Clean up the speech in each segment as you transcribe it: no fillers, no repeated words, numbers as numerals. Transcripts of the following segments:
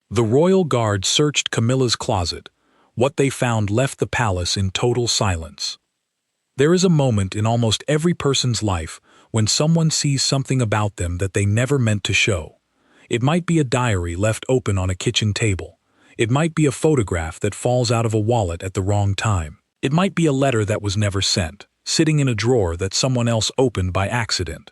The royal guard searched Camilla's closet. What they found left the palace in total silence. There is a moment in almost every person's life when someone sees something about them that they never meant to show. It might be a diary left open on a kitchen table. It might be a photograph that falls out of a wallet at the wrong time. It might be a letter that was never sent, sitting in a drawer that someone else opened by accident.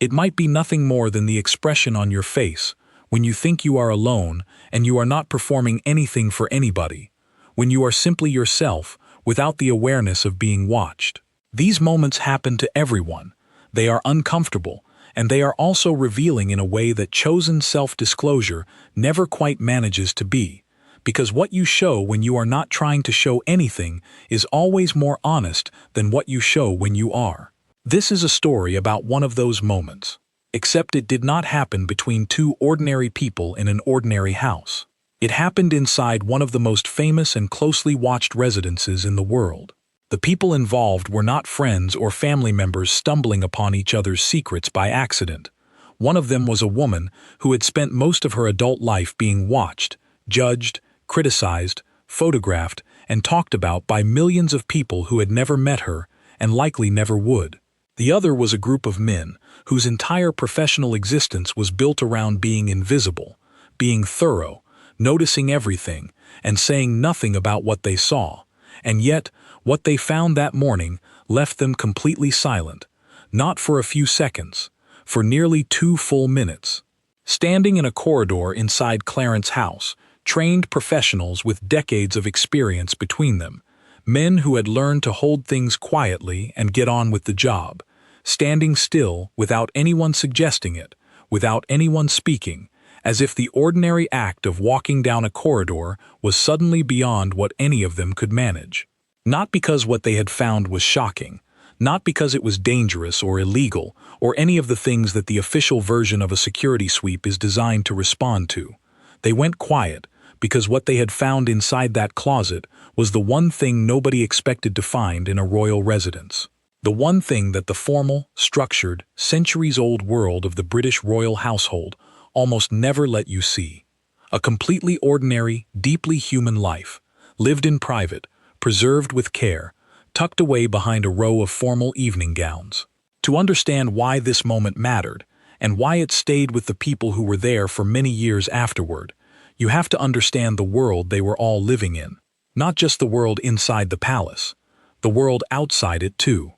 It might be nothing more than the expression on your face when you think you are alone and you are not performing anything for anybody, when you are simply yourself without the awareness of being watched. These moments happen to everyone. They are uncomfortable, and they are also revealing in a way that chosen self-disclosure never quite manages to be, because what you show when you are not trying to show anything is always more honest than what you show when you are. This is a story about one of those moments, except it did not happen between two ordinary people in an ordinary house. It happened inside one of the most famous and closely watched residences in the world. The people involved were not friends or family members stumbling upon each other's secrets by accident. One of them was a woman who had spent most of her adult life being watched, judged, criticized, photographed, and talked about by millions of people who had never met her and likely never would. The other was a group of men whose entire professional existence was built around being invisible, being thorough, noticing everything, and saying nothing about what they saw. And yet, what they found that morning left them completely silent, not for a few seconds, for nearly 2 full minutes. Standing in a corridor inside Clarence House, trained professionals with decades of experience between them, men who had learned to hold things quietly and get on with the job, standing still without anyone suggesting it, without anyone speaking, as if the ordinary act of walking down a corridor was suddenly beyond what any of them could manage. Not because what they had found was shocking, not because it was dangerous or illegal, or any of the things that the official version of a security sweep is designed to respond to. They went quiet because what they had found inside that closet was the one thing nobody expected to find in a royal residence. The one thing that the formal, structured, centuries-old world of the British royal household almost never let you see. A completely ordinary, deeply human life, lived in private, preserved with care, tucked away behind a row of formal evening gowns. To understand why this moment mattered, and why it stayed with the people who were there for many years afterward, you have to understand the world they were all living in. Not just the world inside the palace, the world outside it too.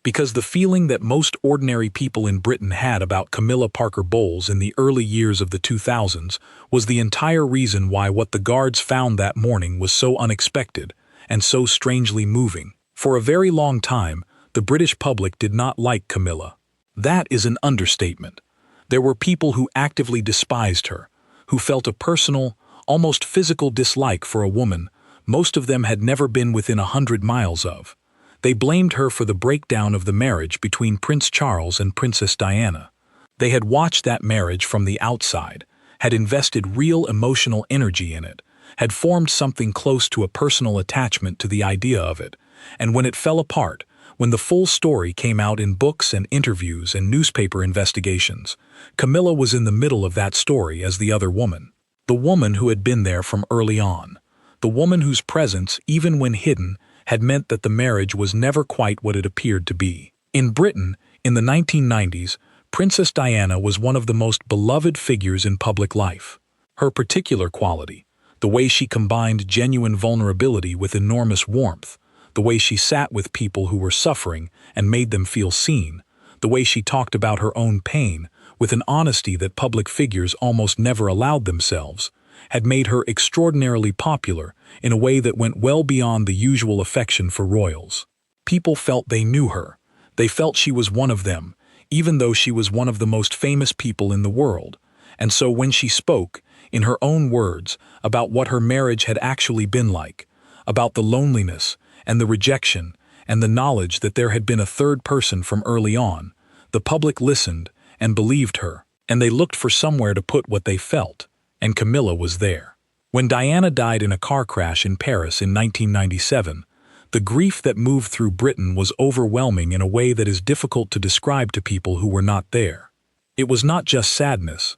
Because the feeling that most ordinary people in Britain had about Camilla Parker Bowles in the early years of the 2000s was the entire reason why what the guards found that morning was so unexpected and so strangely moving. For a very long time, the British public did not like Camilla. That is an understatement. There were people who actively despised her, who felt a personal, almost physical dislike for a woman most of them had never been within 100 miles of. They blamed her for the breakdown of the marriage between Prince Charles and Princess Diana. They had watched that marriage from the outside, had invested real emotional energy in it, had formed something close to a personal attachment to the idea of it, and when it fell apart, when the full story came out in books and interviews and newspaper investigations, Camilla was in the middle of that story as the other woman. The woman who had been there from early on. The woman whose presence, even when hidden, had meant that the marriage was never quite what it appeared to be. In Britain, in the 1990s, Princess Diana was one of the most beloved figures in public life. Her particular quality, the way she combined genuine vulnerability with enormous warmth, the way she sat with people who were suffering and made them feel seen, the way she talked about her own pain with an honesty that public figures almost never allowed themselves, had made her extraordinarily popular in a way that went well beyond the usual affection for royals. People felt they knew her. They felt she was one of them, even though she was one of the most famous people in the world. And so when she spoke, in her own words, about what her marriage had actually been like, about the loneliness and the rejection and the knowledge that there had been a third person from early on, the public listened and believed her, and they looked for somewhere to put what they felt, and Camilla was there. When Diana died in a car crash in Paris in 1997, the grief that moved through Britain was overwhelming in a way that is difficult to describe to people who were not there. It was not just sadness.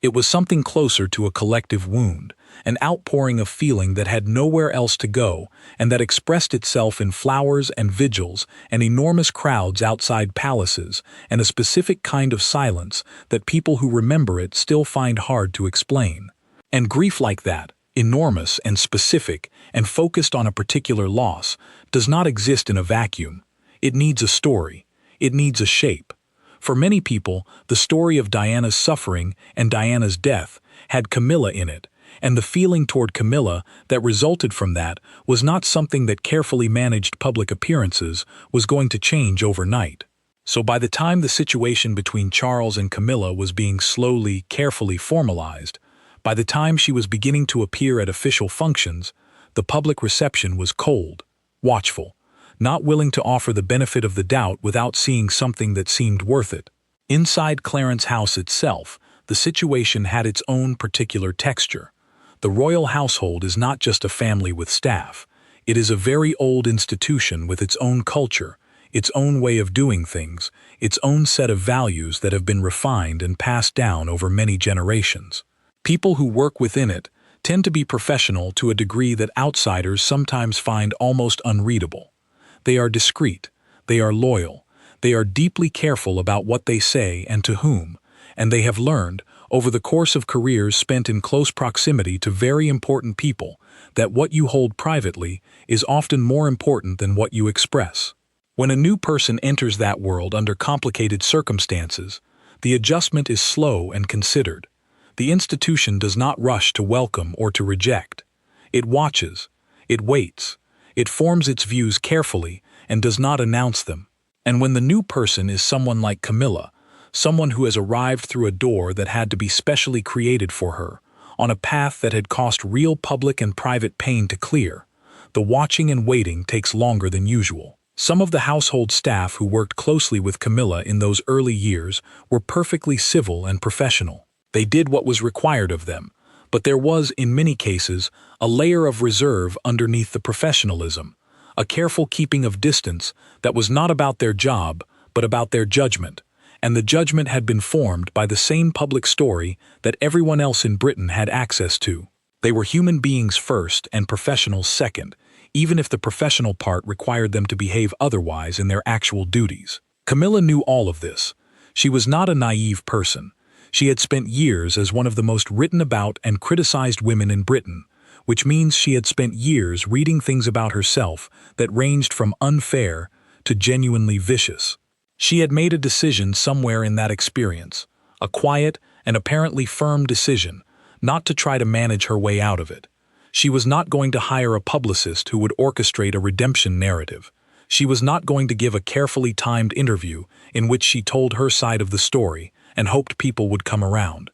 It was something closer to a collective wound, an outpouring of feeling that had nowhere else to go and that expressed itself in flowers and vigils and enormous crowds outside palaces and a specific kind of silence that people who remember it still find hard to explain. And grief like that, enormous and specific and focused on a particular loss, does not exist in a vacuum. It needs a story. It needs a shape. For many people, the story of Diana's suffering and Diana's death had Camilla in it, and the feeling toward Camilla that resulted from that was not something that carefully managed public appearances was going to change overnight. So by the time the situation between Charles and Camilla was being slowly, carefully formalized, by the time she was beginning to appear at official functions, the public reception was cold, watchful, not willing to offer the benefit of the doubt without seeing something that seemed worth it. Inside Clarence House itself, the situation had its own particular texture. The royal household is not just a family with staff. It is a very old institution with its own culture, its own way of doing things, its own set of values that have been refined and passed down over many generations. People who work within it tend to be professional to a degree that outsiders sometimes find almost unreadable. They are discreet, they are loyal, they are deeply careful about what they say and to whom, and they have learned, over the course of careers spent in close proximity to very important people, that what you hold privately is often more important than what you express. When a new person enters that world under complicated circumstances, the adjustment is slow and considered. The institution does not rush to welcome or to reject. It watches, it waits, it forms its views carefully and does not announce them. And when the new person is someone like Camilla, someone who has arrived through a door that had to be specially created for her, on a path that had cost real public and private pain to clear, the watching and waiting takes longer than usual. Some of the household staff who worked closely with Camilla in those early years were perfectly civil and professional. They did what was required of them, but there was, in many cases, a layer of reserve underneath the professionalism, a careful keeping of distance that was not about their job, but about their judgment, and the judgment had been formed by the same public story that everyone else in Britain had access to. They were human beings first and professionals second, even if the professional part required them to behave otherwise in their actual duties. Camilla knew all of this. She was not a naive person. She had spent years as one of the most written about and criticized women in Britain, which means she had spent years reading things about herself that ranged from unfair to genuinely vicious. She had made a decision somewhere in that experience, a quiet and apparently firm decision, not to try to manage her way out of it. She was not going to hire a publicist who would orchestrate a redemption narrative. She was not going to give a carefully timed interview in which she told her side of the story and hoped people would come around.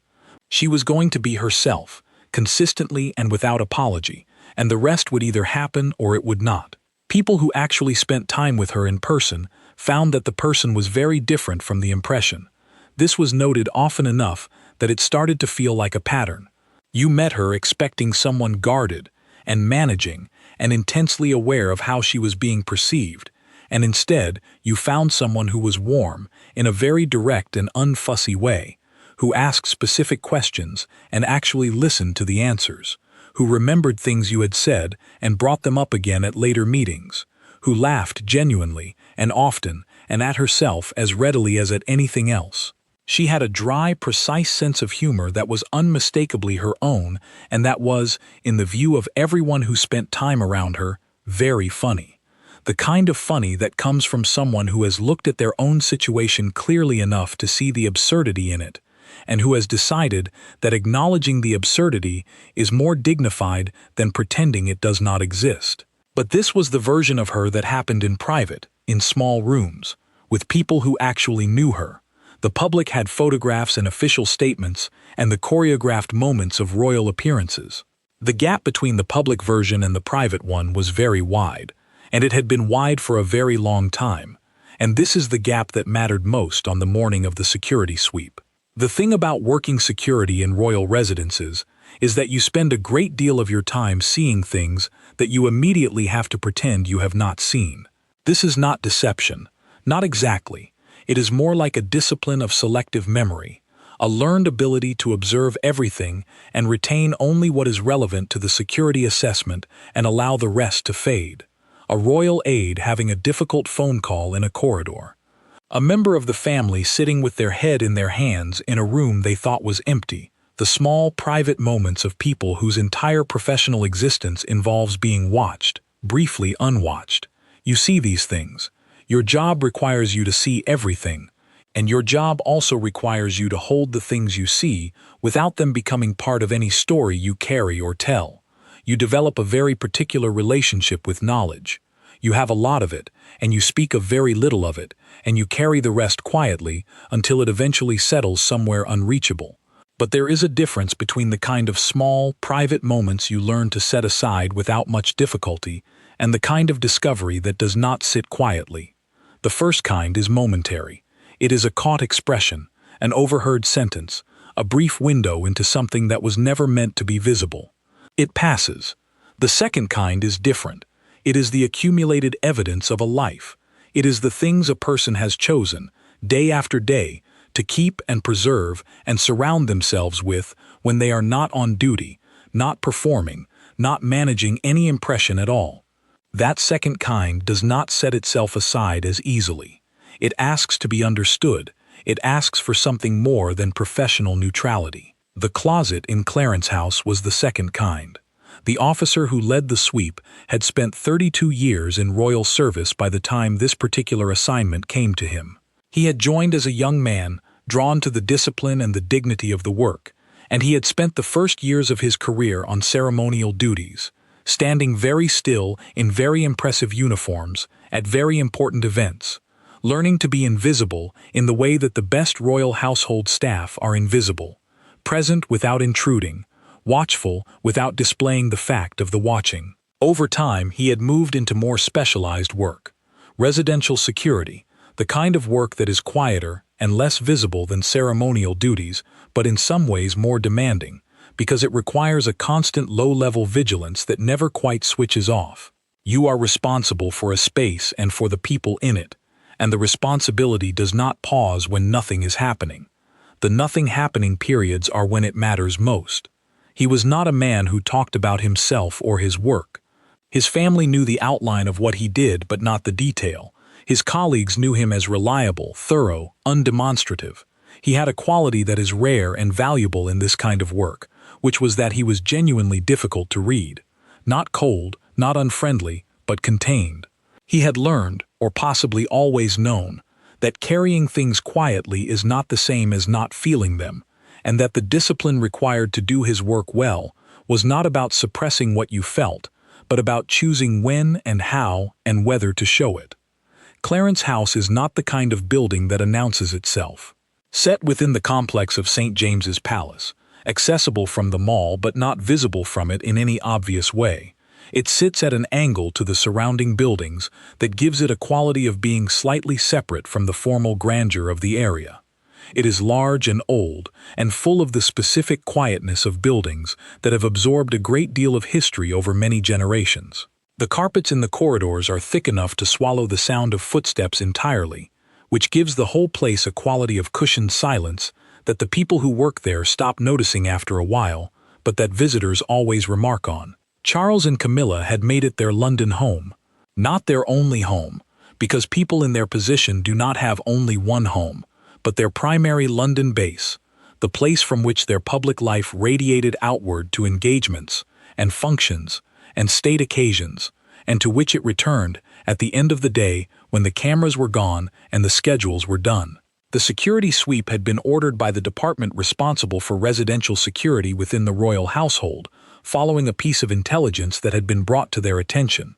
She was going to be herself, consistently and without apology, and the rest would either happen or it would not. People who actually spent time with her in person found that the person was very different from the impression. This was noted often enough that it started to feel like a pattern. You met her expecting someone guarded and managing and intensely aware of how she was being perceived, and instead you found someone who was warm in a very direct and unfussy way, who asked specific questions and actually listened to the answers, who remembered things you had said and brought them up again at later meetings, who laughed genuinely and often and at herself as readily as at anything else. She had a dry, precise sense of humor that was unmistakably her own and that was, in the view of everyone who spent time around her, very funny. The kind of funny that comes from someone who has looked at their own situation clearly enough to see the absurdity in it, and who has decided that acknowledging the absurdity is more dignified than pretending it does not exist. But this was the version of her that happened in private, in small rooms, with people who actually knew her. The public had photographs and official statements and the choreographed moments of royal appearances. The gap between the public version and the private one was very wide, and it had been wide for a very long time, and this is the gap that mattered most on the morning of the security sweep. The thing about working security in royal residences is that you spend a great deal of your time seeing things that you immediately have to pretend you have not seen. This is not deception, not exactly. It is more like a discipline of selective memory, a learned ability to observe everything and retain only what is relevant to the security assessment and allow the rest to fade. A royal aide having a difficult phone call in a corridor. A member of the family sitting with their head in their hands in a room they thought was empty. The small, private moments of people whose entire professional existence involves being watched, briefly unwatched. You see these things. Your job requires you to see everything. And your job also requires you to hold the things you see without them becoming part of any story you carry or tell. You develop a very particular relationship with knowledge. You have a lot of it, and you speak of very little of it, and you carry the rest quietly until it eventually settles somewhere unreachable. But there is a difference between the kind of small, private moments you learn to set aside without much difficulty and the kind of discovery that does not sit quietly. The first kind is momentary. It is a caught expression, an overheard sentence, a brief window into something that was never meant to be visible. It passes. The second kind is different. It is the accumulated evidence of a life. It is the things a person has chosen, day after day, to keep and preserve and surround themselves with when they are not on duty, not performing, not managing any impression at all. That second kind does not set itself aside as easily. It asks to be understood. It asks for something more than professional neutrality. The closet in Clarence House was the second kind. The officer who led the sweep had spent 32 years in royal service by the time this particular assignment came to him. He had joined as a young man, drawn to the discipline and the dignity of the work, and he had spent the first years of his career on ceremonial duties, standing very still in very impressive uniforms at very important events, learning to be invisible in the way that the best royal household staff are invisible, present without intruding, watchful without displaying the fact of the watching. Over time, he had moved into more specialized work. Residential security, the kind of work that is quieter and less visible than ceremonial duties, but in some ways more demanding, because it requires a constant low-level vigilance that never quite switches off. You are responsible for a space and for the people in it, and the responsibility does not pause when nothing is happening. The nothing happening periods are when it matters most. He was not a man who talked about himself or his work. His family knew the outline of what he did, but not the detail. His colleagues knew him as reliable, thorough, undemonstrative. He had a quality that is rare and valuable in this kind of work, which was that he was genuinely difficult to read. Not cold, not unfriendly, but contained. He had learned, or possibly always known, that carrying things quietly is not the same as not feeling them, and that the discipline required to do his work well was not about suppressing what you felt, but about choosing when and how and whether to show it. Clarence House is not the kind of building that announces itself. Set within the complex of St. James's Palace, accessible from the mall but not visible from it in any obvious way, it sits at an angle to the surrounding buildings that gives it a quality of being slightly separate from the formal grandeur of the area. It is large and old, and full of the specific quietness of buildings that have absorbed a great deal of history over many generations. The carpets in the corridors are thick enough to swallow the sound of footsteps entirely, which gives the whole place a quality of cushioned silence that the people who work there stop noticing after a while, but that visitors always remark on. Charles and Camilla had made it their London home, not their only home, because people in their position do not have only one home, but their primary London base, the place from which their public life radiated outward to engagements and functions and state occasions, and to which it returned at the end of the day when the cameras were gone and the schedules were done. The security sweep had been ordered by the department responsible for residential security within the royal household, following a piece of intelligence that had been brought to their attention.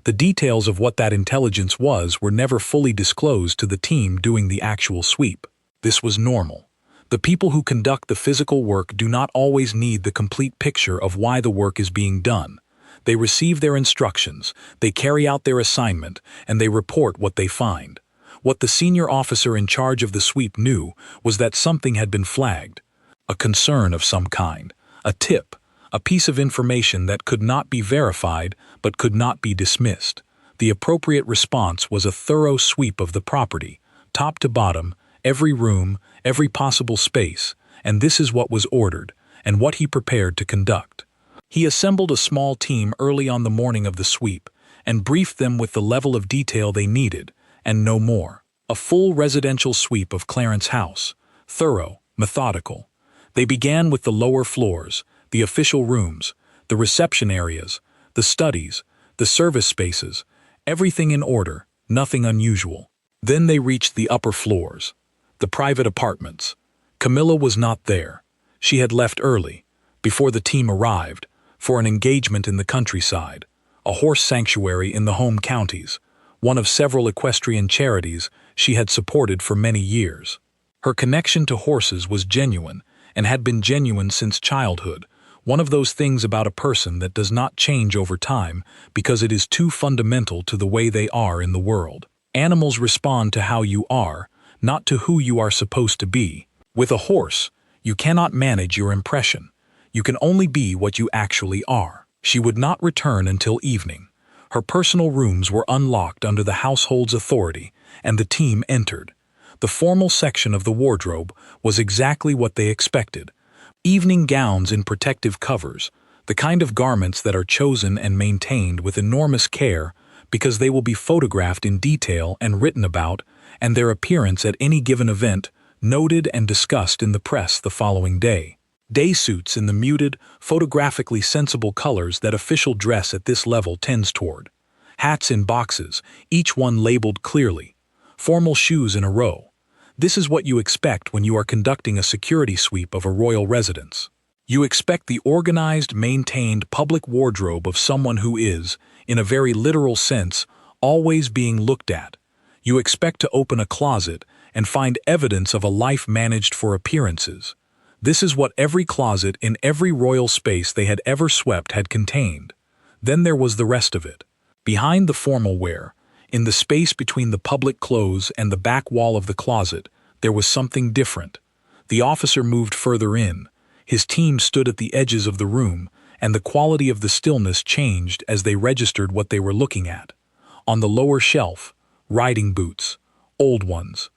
The details of what that intelligence was were never fully disclosed to the team doing the actual sweep. This was normal. The people who conduct the physical work do not always need the complete picture of why the work is being done. They receive their instructions, they carry out their assignment, and they report what they find. What the senior officer in charge of the sweep knew was that something had been flagged. A concern of some kind, a tip, a piece of information that could not be verified but could not be dismissed. The appropriate response was a thorough sweep of the property, top to bottom, every room, every possible space, and this is what was ordered, and what he prepared to conduct. He assembled a small team early on the morning of the sweep, and briefed them with the level of detail they needed, and no more. A full residential sweep of Clarence House, thorough, methodical. They began with the lower floors, the official rooms, the reception areas, the studies, the service spaces, everything in order, nothing unusual. Then they reached the upper floors, the private apartments. Camilla was not there. She had left early, before the team arrived, for an engagement in the countryside, a horse sanctuary in the home counties, one of several equestrian charities she had supported for many years. Her connection to horses was genuine, and had been genuine since childhood, one of those things about a person that does not change over time because it is too fundamental to the way they are in the world. Animals respond to how you are, not to who you are supposed to be. With a horse, you cannot manage your impression. You can only be what you actually are. She would not return until evening. Her personal rooms were unlocked under the household's authority, and the team entered. The formal section of the wardrobe was exactly what they expected. Evening gowns in protective covers, the kind of garments that are chosen and maintained with enormous care because they will be photographed in detail and written about, and their appearance at any given event noted and discussed in the press the following day. Day suits in the muted, photographically sensible colors that official dress at this level tends toward. Hats in boxes, each one labeled clearly. Formal shoes in a row. This is what you expect when you are conducting a security sweep of a royal residence. You expect the organized, maintained public wardrobe of someone who is, in a very literal sense, always being looked at. You expect to open a closet and find evidence of a life managed for appearances. This is what every closet in every royal space they had ever swept had contained. Then there was the rest of it. Behind the formal wear, in the space between the public clothes and the back wall of the closet, there was something different. The officer moved further in. His team stood at the edges of the room, and the quality of the stillness changed as they registered what they were looking at. On the lower shelf, riding boots, old ones.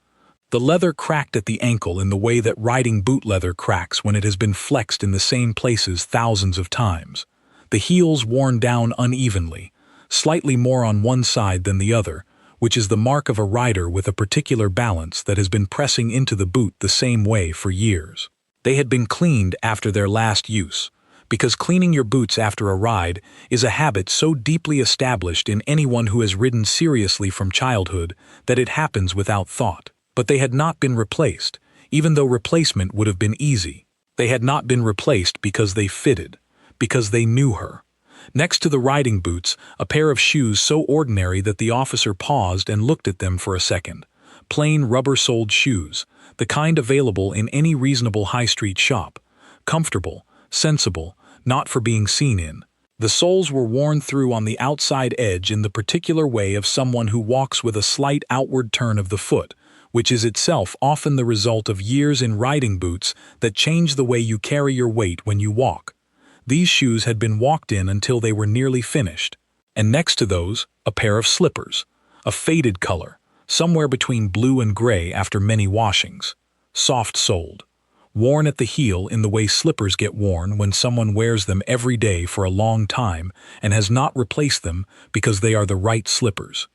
The leather cracked at the ankle in the way that riding boot leather cracks when it has been flexed in the same places thousands of times. The heels worn down unevenly, slightly more on one side than the other, which is the mark of a rider with a particular balance that has been pressing into the boot the same way for years. They had been cleaned after their last use, because cleaning your boots after a ride is a habit so deeply established in anyone who has ridden seriously from childhood that it happens without thought. But they had not been replaced, even though replacement would have been easy. They had not been replaced because they fitted, because they knew her. Next to the riding boots, a pair of shoes so ordinary that the officer paused and looked at them for a second. Plain rubber-soled shoes, the kind available in any reasonable high-street shop. Comfortable, sensible, not for being seen in. The soles were worn through on the outside edge in the particular way of someone who walks with a slight outward turn of the foot, which is itself often the result of years in riding boots that change the way you carry your weight when you walk. These shoes had been walked in until they were nearly finished. And next to those, a pair of slippers, a faded color, somewhere between blue and gray after many washings, soft-soled, worn at the heel in the way slippers get worn when someone wears them every day for a long time and has not replaced them because they are the right slippers.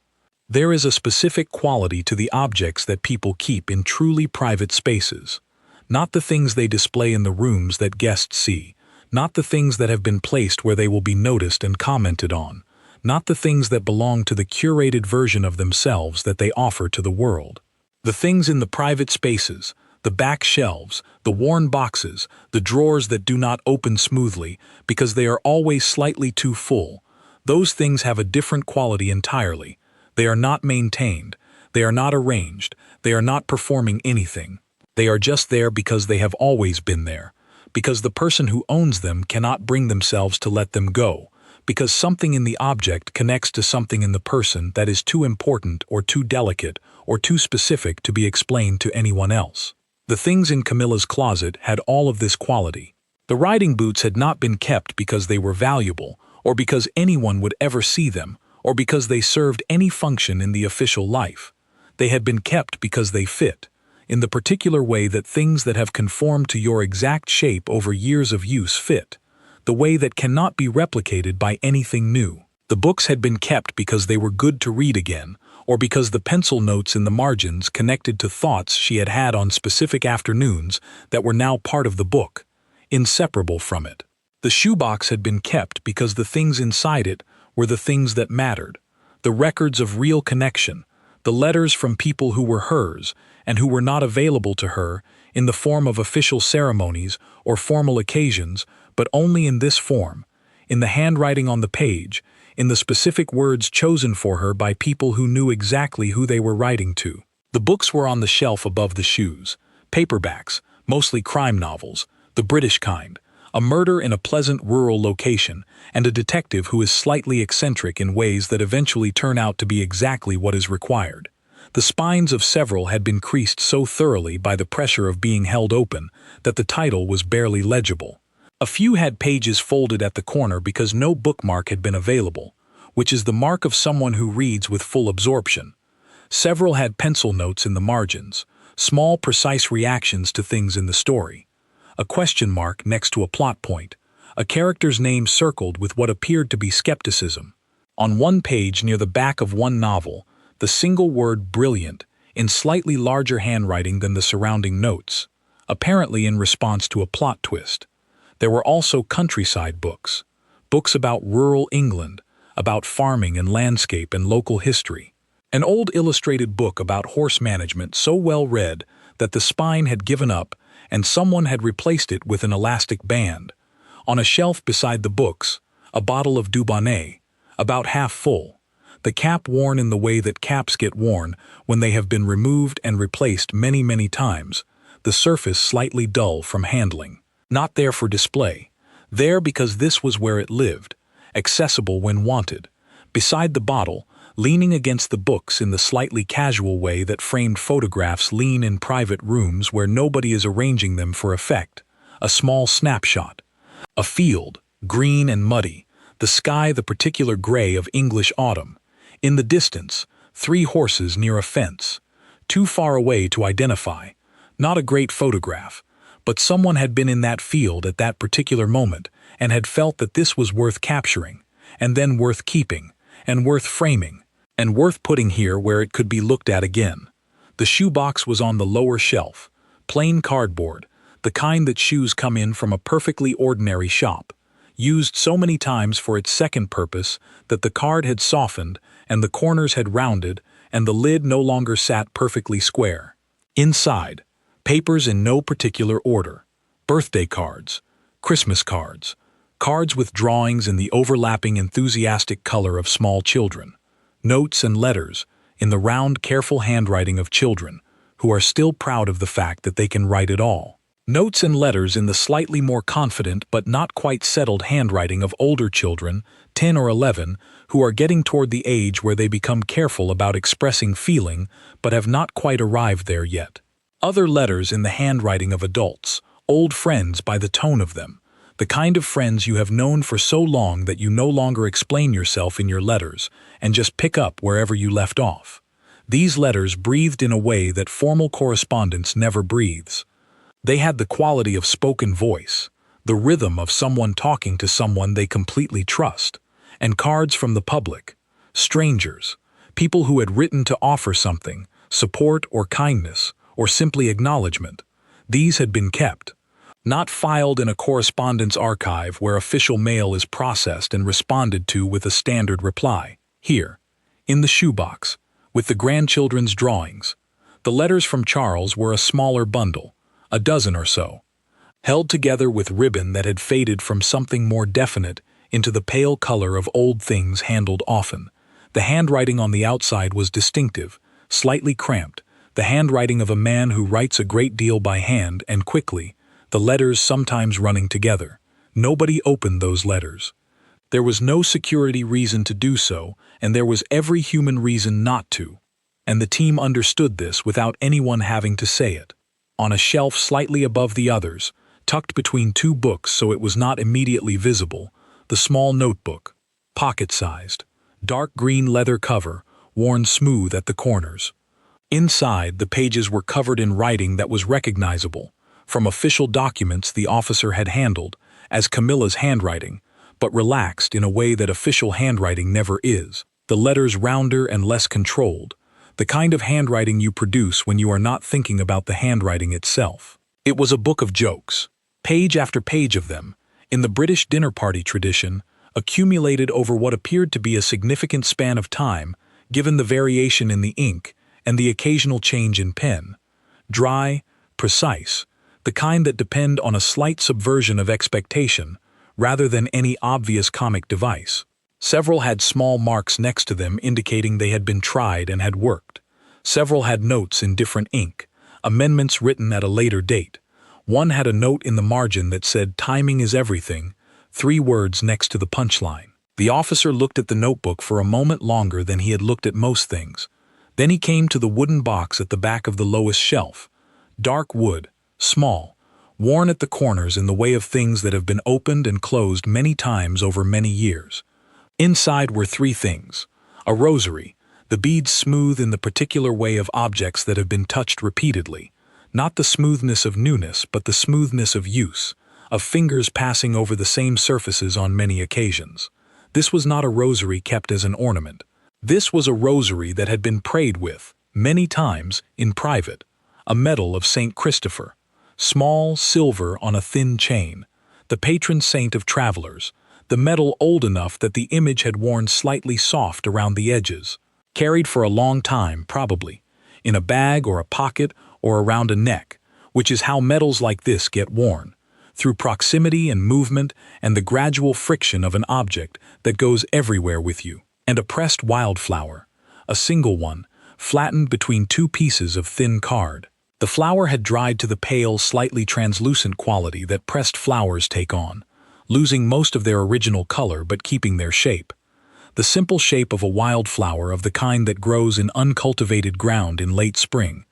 There is a specific quality to the objects that people keep in truly private spaces, not the things they display in the rooms that guests see, not the things that have been placed where they will be noticed and commented on, not the things that belong to the curated version of themselves that they offer to the world. The things in the private spaces, the back shelves, the worn boxes, the drawers that do not open smoothly because they are always slightly too full, those things have a different quality entirely. They are not maintained, they are not arranged, they are not performing anything. They are just there because they have always been there, because the person who owns them cannot bring themselves to let them go, because something in the object connects to something in the person that is too important or too delicate or too specific to be explained to anyone else. The things in Camilla's closet had all of this quality. The riding boots had not been kept because they were valuable, or because anyone would ever see them, or because they served any function in the official life. They had been kept because they fit. in the particular way that things that have conformed to your exact shape over years of use fit, the way that cannot be replicated by anything new. The books had been kept because they were good to read again, or because the pencil notes in the margins connected to thoughts she had had on specific afternoons that were now part of the book, inseparable from it. The shoebox had been kept because the things inside it were the things that mattered, the records of real connection, the letters from people who were hers and who were not available to her in the form of official ceremonies or formal occasions, but only in this form, in the handwriting on the page, in the specific words chosen for her by people who knew exactly who they were writing to. The books were on the shelf above the shoes, paperbacks, mostly crime novels, the British kind, a murder in a pleasant rural location, and a detective who is slightly eccentric in ways that eventually turn out to be exactly what is required. The spines of several had been creased so thoroughly by the pressure of being held open that the title was barely legible. A few had pages folded at the corner because no bookmark had been available, which is the mark of someone who reads with full absorption. Several had pencil notes in the margins, small precise reactions to things in the story. A question mark next to a plot point, a character's name circled with what appeared to be skepticism. On one page near the back of one novel, the single word "brilliant" in slightly larger handwriting than the surrounding notes, apparently in response to a plot twist. There were also countryside books, books about rural England, about farming and landscape and local history. An old illustrated book about horse management so well read that the spine had given up and someone had replaced it with an elastic band. On a shelf beside the books, a bottle of Dubonnet, about half full, the cap worn in the way that caps get worn when they have been removed and replaced many, many times, the surface slightly dull from handling. Not there for display, there because this was where it lived, accessible when wanted. Beside the bottle, leaning against the books in the slightly casual way that framed photographs lean in private rooms where nobody is arranging them for effect, a small snapshot. A field, green and muddy, the sky the particular gray of English autumn. In the distance, 3 horses near a fence, too far away to identify. Not a great photograph, but someone had been in that field at that particular moment and had felt that this was worth capturing, and then worth keeping, and worth framing, and worth putting here where it could be looked at again. The shoebox was on the lower shelf, plain cardboard, the kind that shoes come in from a perfectly ordinary shop, used so many times for its second purpose that the card had softened and the corners had rounded and the lid no longer sat perfectly square. Inside, papers in no particular order, birthday cards, Christmas cards, cards with drawings in the overlapping enthusiastic color of small children, notes and letters in the round, careful handwriting of children who are still proud of the fact that they can write at all. Notes and letters in the slightly more confident but not quite settled handwriting of older children, 10 or 11, who are getting toward the age where they become careful about expressing feeling but have not quite arrived there yet. Other letters in the handwriting of adults, old friends by the tone of them, the kind of friends you have known for so long that you no longer explain yourself in your letters and just pick up wherever you left off. These letters breathed in a way that formal correspondence never breathes. They had the quality of spoken voice, the rhythm of someone talking to someone they completely trust, and cards from the public, strangers, people who had written to offer something, support or kindness, or simply acknowledgement. These had been kept, not filed in a correspondence archive where official mail is processed and responded to with a standard reply. Here, in the shoebox, with the grandchildren's drawings. The letters from Charles were a smaller bundle, a dozen or so, held together with ribbon that had faded from something more definite into the pale color of old things handled often. The handwriting on the outside was distinctive, slightly cramped, the handwriting of a man who writes a great deal by hand and quickly, the letters sometimes running together. Nobody opened those letters. There was no security reason to do so, and there was every human reason not to. And the team understood this without anyone having to say it. On a shelf slightly above the others, tucked between 2 books so it was not immediately visible, the small notebook, pocket-sized, dark green leather cover, worn smooth at the corners. Inside, the pages were covered in writing that was recognizable, from official documents the officer had handled, as Camilla's handwriting, but relaxed in a way that official handwriting never is. The letters rounder and less controlled, the kind of handwriting you produce when you are not thinking about the handwriting itself. It was a book of jokes, page after page of them, in the British dinner party tradition, accumulated over what appeared to be a significant span of time, given the variation in the ink and the occasional change in pen. Dry, precise, the kind that depend on a slight subversion of expectation, rather than any obvious comic device. Several had small marks next to them indicating they had been tried and had worked. Several had notes in different ink, amendments written at a later date. One had a note in the margin that said, "Timing is everything," 3 words next to the punchline. The officer looked at the notebook for a moment longer than he had looked at most things. Then he came to the wooden box at the back of the lowest shelf. Dark wood, small, worn at the corners in the way of things that have been opened and closed many times over many years. Inside were 3 things: a rosary, the beads smooth in the particular way of objects that have been touched repeatedly, not the smoothness of newness but the smoothness of use, of fingers passing over the same surfaces on many occasions. This was not a rosary kept as an ornament. This was a rosary that had been prayed with, many times, in private. A medal of St. Christopher, small, silver on a thin chain, the patron saint of travelers, the medal old enough that the image had worn slightly soft around the edges. Carried for a long time, probably, in a bag or a pocket or around a neck, which is how medals like this get worn, through proximity and movement and the gradual friction of an object that goes everywhere with you. And a pressed wildflower, a single one, flattened between 2 pieces of thin card. The flower had dried to the pale, slightly translucent quality that pressed flowers take on, losing most of their original color but keeping their shape. The simple shape of a wildflower of the kind that grows in uncultivated ground in late spring,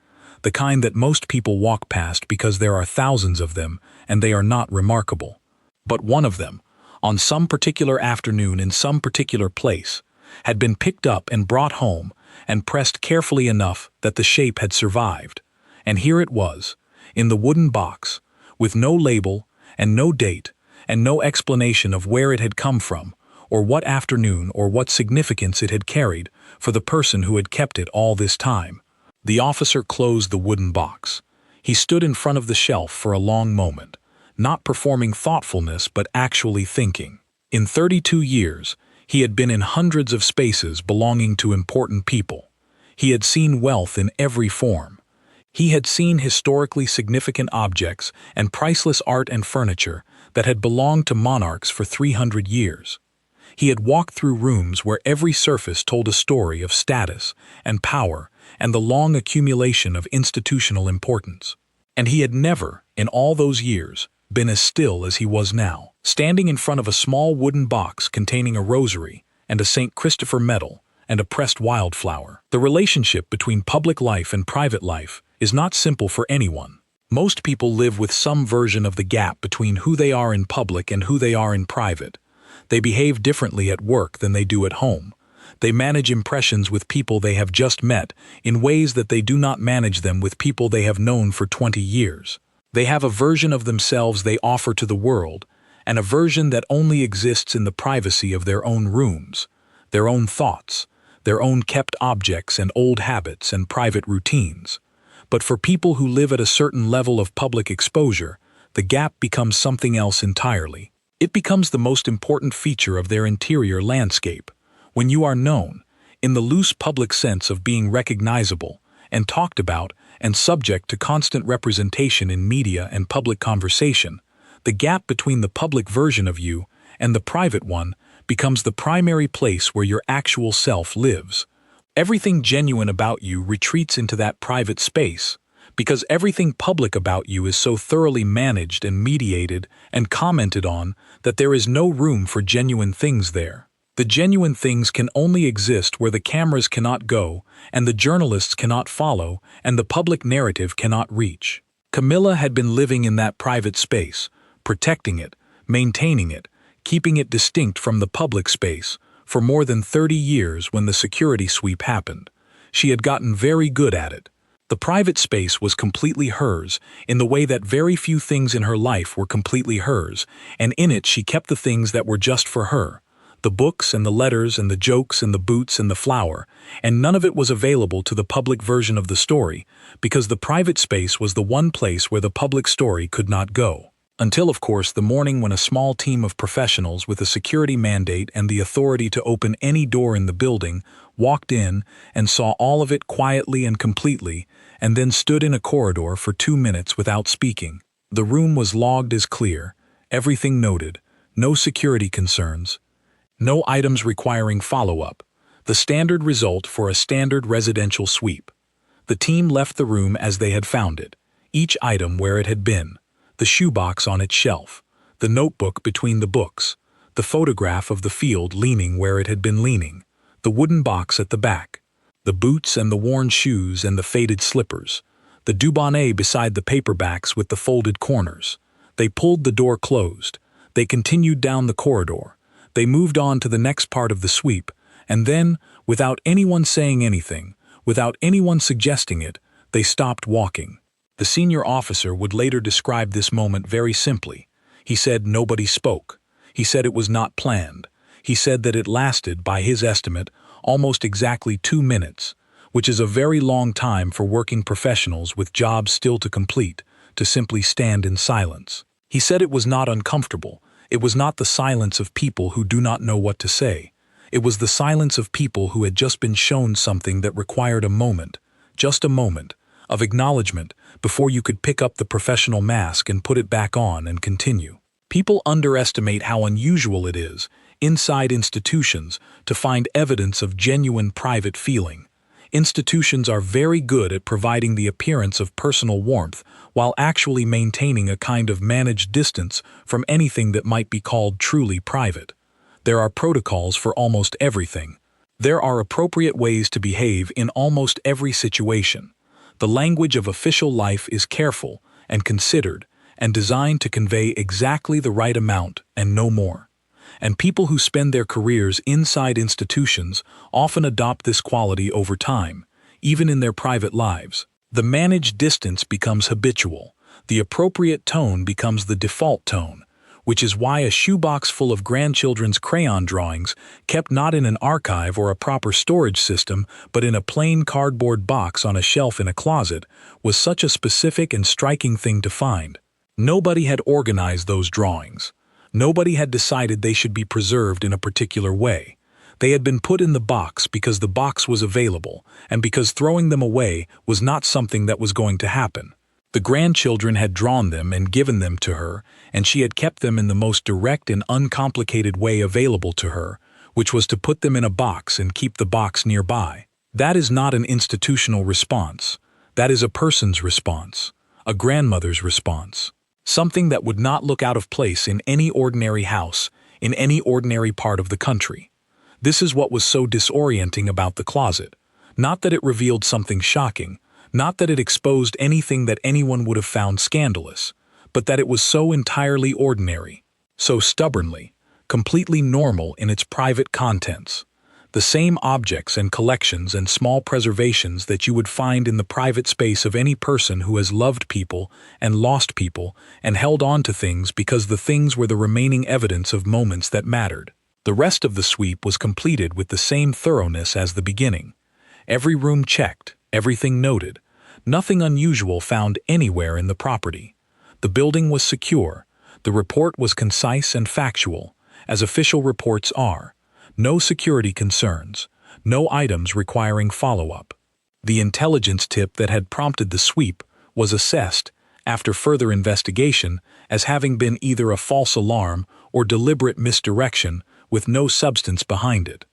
the kind that most people walk past because there are thousands of them and they are not remarkable. But one of them, on some particular afternoon in some particular place, had been picked up and brought home and pressed carefully enough that the shape had survived. And here it was, in the wooden box, with no label and no date and no explanation of where it had come from, or what afternoon or what significance it had carried for the person who had kept it all this time. The officer closed the wooden box. He stood in front of the shelf for a long moment, not performing thoughtfulness but actually thinking. In 32 years, he had been in hundreds of spaces belonging to important people. He had seen wealth in every form. He had seen historically significant objects and priceless art and furniture that had belonged to monarchs for 300 years. He had walked through rooms where every surface told a story of status and power and the long accumulation of institutional importance. And he had never, in all those years, been as still as he was now, standing in front of a small wooden box containing a rosary and a St. Christopher medal and a pressed wildflower. The relationship between public life and private life is not simple for anyone. Most people live with some version of the gap between who they are in public and who they are in private. They behave differently at work than they do at home. They manage impressions with people they have just met in ways that they do not manage them with people they have known for 20 years. They have a version of themselves they offer to the world, and a version that only exists in the privacy of their own rooms, their own thoughts, their own kept objects and old habits and private routines. But for people who live at a certain level of public exposure, the gap becomes something else entirely. It becomes the most important feature of their interior landscape. When you are known, in the loose public sense of being recognizable and talked about and subject to constant representation in media and public conversation, the gap between the public version of you and the private one becomes the primary place where your actual self lives. Everything genuine about you retreats into that private space, because everything public about you is so thoroughly managed and mediated and commented on that there is no room for genuine things there. The genuine things can only exist where the cameras cannot go, and the journalists cannot follow, and the public narrative cannot reach. Camilla had been living in that private space, protecting it, maintaining it, keeping it distinct from the public space, for more than 30 years when the security sweep happened. She had gotten very good at it. The private space was completely hers, in the way that very few things in her life were completely hers, and in it she kept the things that were just for her. The books and the letters and the jokes and the boots and the flower, and none of it was available to the public version of the story, because the private space was the one place where the public story could not go. Until, of course, the morning when a small team of professionals with a security mandate and the authority to open any door in the building walked in and saw all of it quietly and completely, and then stood in a corridor for 2 minutes without speaking. The room was logged as clear, everything noted, no security concerns, no items requiring follow-up, the standard result for a standard residential sweep. The team left the room as they had found it, each item where it had been, the shoebox on its shelf, the notebook between the books, the photograph of the field leaning where it had been leaning, the wooden box at the back, the boots and the worn shoes and the faded slippers, the dubonnet beside the paperbacks with the folded corners. They pulled the door closed. They continued down the corridor. They moved on to the next part of the sweep, and then, without anyone saying anything, without anyone suggesting it, they stopped walking. The senior officer would later describe this moment very simply. He said nobody spoke. He said it was not planned. He said that it lasted, by his estimate, almost exactly 2 minutes, which is a very long time for working professionals with jobs still to complete, to simply stand in silence. He said it was not uncomfortable. It was not the silence of people who do not know what to say. It was the silence of people who had just been shown something that required a moment, just a moment, of acknowledgement before you could pick up the professional mask and put it back on and continue. People underestimate how unusual it is, inside institutions, to find evidence of genuine private feeling. Institutions are very good at providing the appearance of personal warmth while actually maintaining a kind of managed distance from anything that might be called truly private. There are protocols for almost everything. There are appropriate ways to behave in almost every situation. The language of official life is careful and considered and designed to convey exactly the right amount and no more. And people who spend their careers inside institutions often adopt this quality over time, even in their private lives. The managed distance becomes habitual. The appropriate tone becomes the default tone, which is why a shoebox full of grandchildren's crayon drawings, kept not in an archive or a proper storage system, but in a plain cardboard box on a shelf in a closet, was such a specific and striking thing to find. Nobody had organized those drawings. Nobody had decided they should be preserved in a particular way. They had been put in the box because the box was available, and because throwing them away was not something that was going to happen. The grandchildren had drawn them and given them to her, and she had kept them in the most direct and uncomplicated way available to her, which was to put them in a box and keep the box nearby. That is not an institutional response. That is a person's response, a grandmother's response. Something that would not look out of place in any ordinary house, in any ordinary part of the country. This is what was so disorienting about the closet. Not that it revealed something shocking, not that it exposed anything that anyone would have found scandalous, but that it was so entirely ordinary, so stubbornly, completely normal in its private contents. The same objects and collections and small preservations that you would find in the private space of any person who has loved people and lost people and held on to things because the things were the remaining evidence of moments that mattered. The rest of the sweep was completed with the same thoroughness as the beginning. Every room checked, everything noted, nothing unusual found anywhere in the property. The building was secure. The report was concise and factual, as official reports are. No security concerns, no items requiring follow-up. The intelligence tip that had prompted the sweep was assessed, after further investigation, as having been either a false alarm or deliberate misdirection with no substance behind it.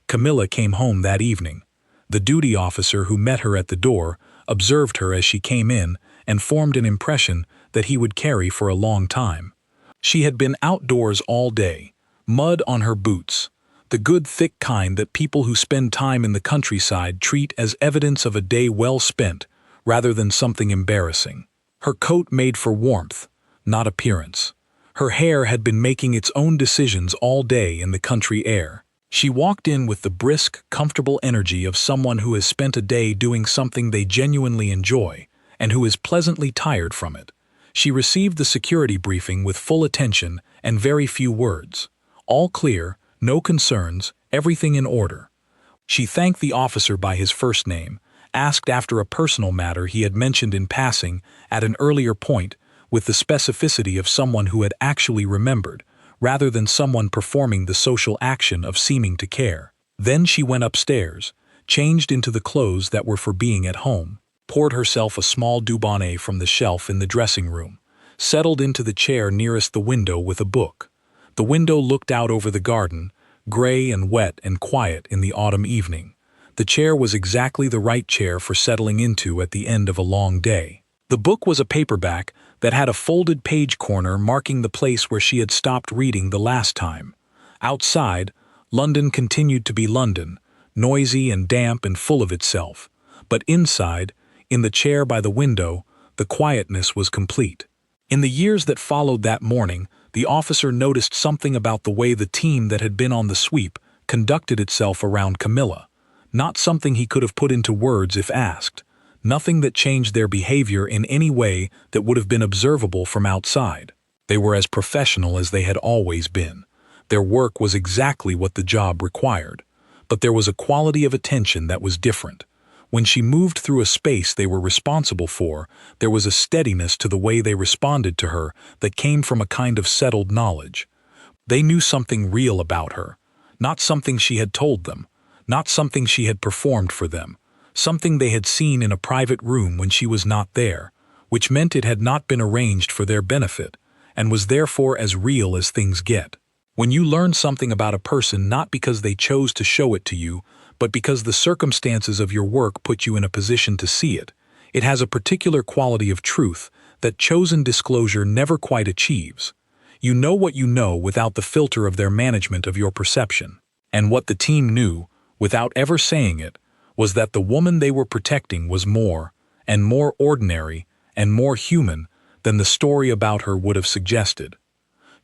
Camilla came home that evening. The duty officer who met her at the door observed her as she came in and formed an impression that he would carry for a long time. She had been outdoors all day, mud on her boots, the good thick kind that people who spend time in the countryside treat as evidence of a day well spent rather than something embarrassing. Her coat made for warmth, not appearance. Her hair had been making its own decisions all day in the country air. She walked in with the brisk, comfortable energy of someone who has spent a day doing something they genuinely enjoy and who is pleasantly tired from it. She received the security briefing with full attention and very few words. All clear, no concerns, everything in order. She thanked the officer by his first name, asked after a personal matter he had mentioned in passing at an earlier point with the specificity of someone who had actually remembered, rather than someone performing the social action of seeming to care. Then she went upstairs, changed into the clothes that were for being at home, poured herself a small dubonnet from the shelf in the dressing room, settled into the chair nearest the window with a book. The window looked out over the garden, gray and wet and quiet in the autumn evening. The chair was exactly the right chair for settling into at the end of a long day. The book was a paperback that had a folded page corner marking the place where she had stopped reading the last time. Outside, London continued to be London, noisy and damp and full of itself. But inside, in the chair by the window, the quietness was complete. In the years that followed that morning, the officer noticed something about the way the team that had been on the sweep conducted itself around Camilla. Not something he could have put into words if asked. Nothing that changed their behavior in any way that would have been observable from outside. They were as professional as they had always been. Their work was exactly what the job required. But there was a quality of attention that was different. When she moved through a space they were responsible for, there was a steadiness to the way they responded to her that came from a kind of settled knowledge. They knew something real about her, not something she had told them, not something she had performed for them, something they had seen in a private room when she was not there, which meant it had not been arranged for their benefit, and was therefore as real as things get. When you learn something about a person not because they chose to show it to you, but because the circumstances of your work put you in a position to see it, it has a particular quality of truth that chosen disclosure never quite achieves. You know what you know without the filter of their management of your perception. And what the team knew, without ever saying it, was that the woman they were protecting was more, and more ordinary, and more human than the story about her would have suggested.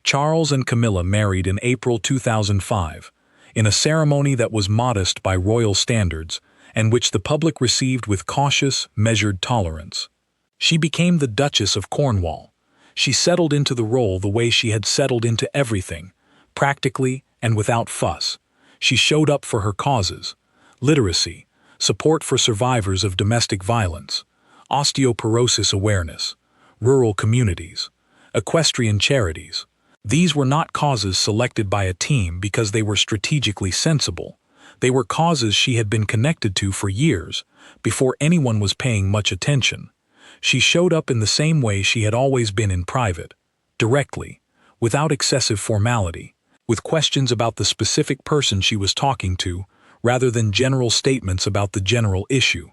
Charles and Camilla married in April 2005, in a ceremony that was modest by royal standards, and which the public received with cautious, measured tolerance. She became the Duchess of Cornwall. She settled into the role the way she had settled into everything, practically and without fuss. She showed up for her causes: literacy, support for survivors of domestic violence, osteoporosis awareness, rural communities, equestrian charities. These were not causes selected by a team because they were strategically sensible. They were causes she had been connected to for years, before anyone was paying much attention. She showed up in the same way she had always been in private, directly, without excessive formality, with questions about the specific person she was talking to, rather than general statements about the general issue,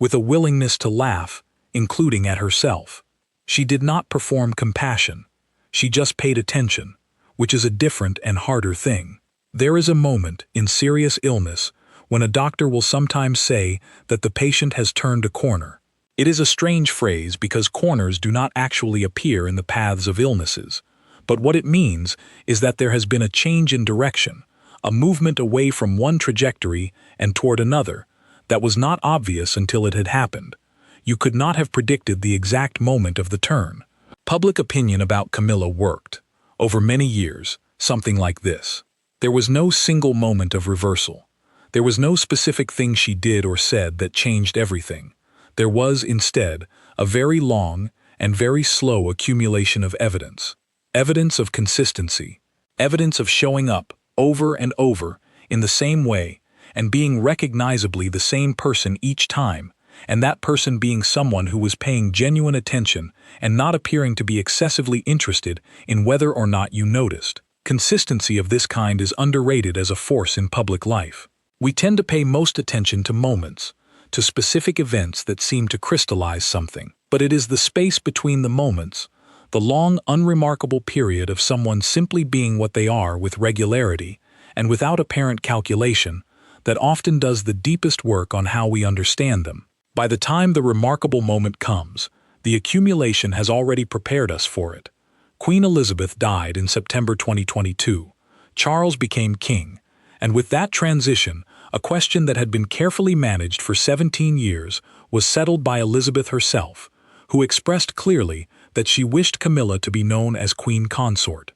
with a willingness to laugh, including at herself. She did not perform compassion. She just paid attention, which is a different and harder thing. There is a moment in serious illness when a doctor will sometimes say that the patient has turned a corner. It is a strange phrase because corners do not actually appear in the paths of illnesses, but what it means is that there has been a change in direction, a movement away from one trajectory and toward another that was not obvious until it had happened. You could not have predicted the exact moment of the turn. Public opinion about Camilla worked, over many years, something like this. There was no single moment of reversal. There was no specific thing she did or said that changed everything. There was, instead, a very long and very slow accumulation of evidence. Evidence of consistency. Evidence of showing up, over and over, in the same way, and being recognizably the same person each time, and that person being someone who was paying genuine attention and not appearing to be excessively interested in whether or not you noticed. Consistency of this kind is underrated as a force in public life. We tend to pay most attention to moments, to specific events that seem to crystallize something, but it is the space between the moments, the long, unremarkable period of someone simply being what they are with regularity and without apparent calculation, that often does the deepest work on how we understand them. By the time the remarkable moment comes, the accumulation has already prepared us for it. Queen Elizabeth died in September 2022. Charles became king, And with that transition, a question that had been carefully managed for 17 years was settled by Elizabeth herself, who expressed clearly that she wished Camilla to be known as Queen Consort.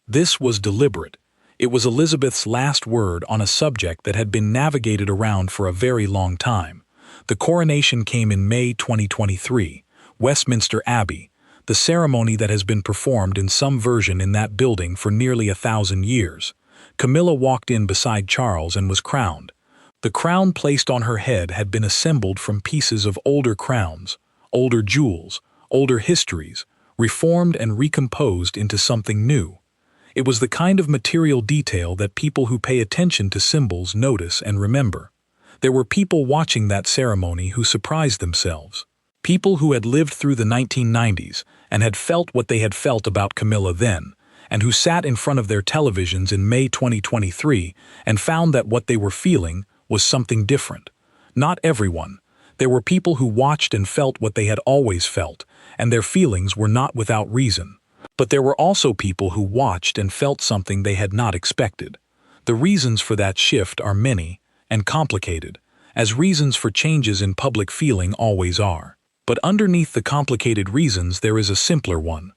This was deliberate. It was Elizabeth's last word on a subject that had been navigated around for a very long time. The coronation came in May 2023, Westminster Abbey, the ceremony that has been performed in some version in that building for nearly 1,000 years. Camilla walked in beside Charles and was crowned. The crown placed on her head had been assembled from pieces of older crowns, older jewels, older histories, reformed and recomposed into something new. It was the kind of material detail that people who pay attention to symbols notice and remember. There were people watching that ceremony who surprised themselves. People who had lived through the 1990s and had felt what they had felt about Camilla then, and who sat in front of their televisions in May 2023 and found that what they were feeling was something different. Not everyone. There were people who watched and felt what they had always felt, and their feelings were not without reason. But there were also people who watched and felt something they had not expected. The reasons for that shift are many and complicated, as reasons for changes in public feeling always are. But underneath the complicated reasons there is a simpler one.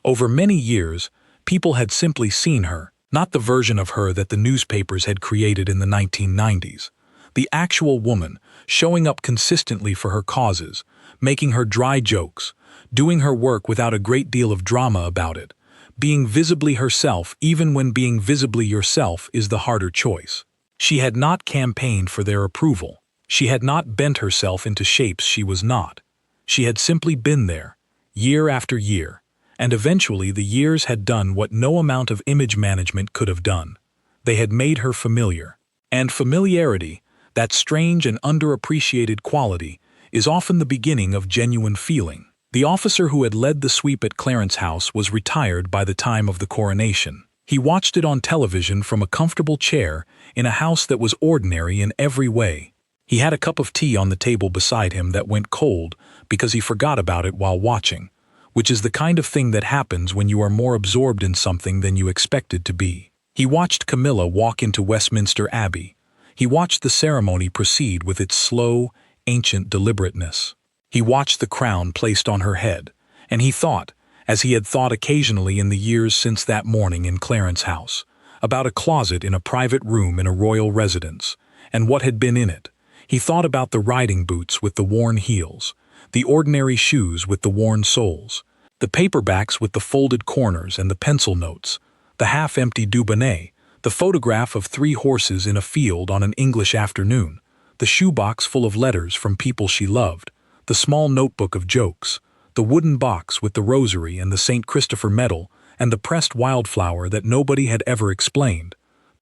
Over many years, people had simply seen her, not the version of her that the newspapers had created in the 1990s. The actual woman, showing up consistently for her causes, making her dry jokes, doing her work without a great deal of drama about it, being visibly herself even when being visibly yourself is the harder choice. She had not campaigned for their approval. She had not bent herself into shapes she was not. She had simply been there, year after year, and eventually the years had done what no amount of image management could have done. They had made her familiar. And familiarity, that strange and underappreciated quality, is often the beginning of genuine feeling. The officer who had led the sweep at Clarence House was retired by the time of the coronation. He watched it on television from a comfortable chair in a house that was ordinary in every way. He had a cup of tea on the table beside him that went cold because he forgot about it while watching, which is the kind of thing that happens when you are more absorbed in something than you expected to be. He watched Camilla walk into Westminster Abbey. He watched the ceremony proceed with its slow, ancient deliberateness. He watched the crown placed on her head, and he thought, as he had thought occasionally in the years since that morning in Clarence House, about a closet in a private room in a royal residence, and what had been in it. He thought about the riding boots with the worn heels, the ordinary shoes with the worn soles, the paperbacks with the folded corners and the pencil notes, the half-empty Dubonnet, the photograph of 3 horses in a field on an English afternoon, the shoebox full of letters from people she loved, the small notebook of jokes, the wooden box with the rosary and the St. Christopher medal, and the pressed wildflower that nobody had ever explained.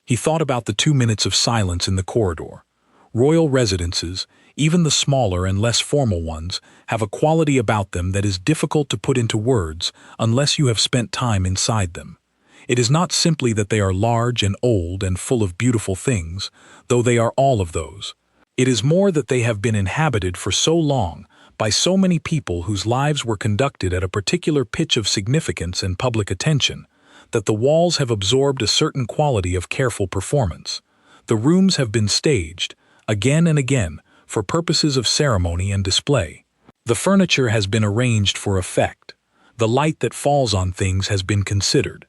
He thought about the 2 minutes of silence in the corridor. Royal residences, even the smaller and less formal ones, have a quality about them that is difficult to put into words unless you have spent time inside them. It is not simply that they are large and old and full of beautiful things, though they are all of those. It is more that they have been inhabited for so long by so many people whose lives were conducted at a particular pitch of significance and public attention, that the walls have absorbed a certain quality of careful performance. The rooms have been staged, again and again, for purposes of ceremony and display. The furniture has been arranged for effect. The light that falls on things has been considered.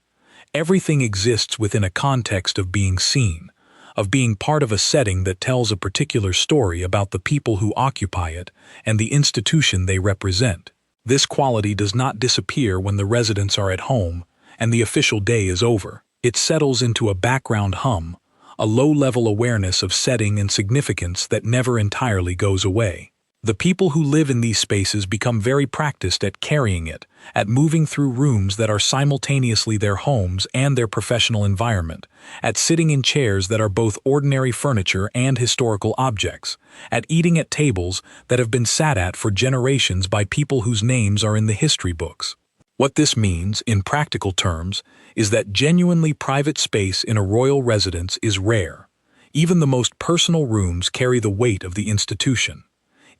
Everything exists within a context of being seen, of being part of a setting that tells a particular story about the people who occupy it and the institution they represent. This quality does not disappear when the residents are at home and the official day is over. It settles into a background hum, a low-level awareness of setting and significance that never entirely goes away. The people who live in these spaces become very practiced at carrying it, at moving through rooms that are simultaneously their homes and their professional environment, at sitting in chairs that are both ordinary furniture and historical objects, at eating at tables that have been sat at for generations by people whose names are in the history books. What this means, in practical terms, is that genuinely private space in a royal residence is rare. Even the most personal rooms carry the weight of the institution.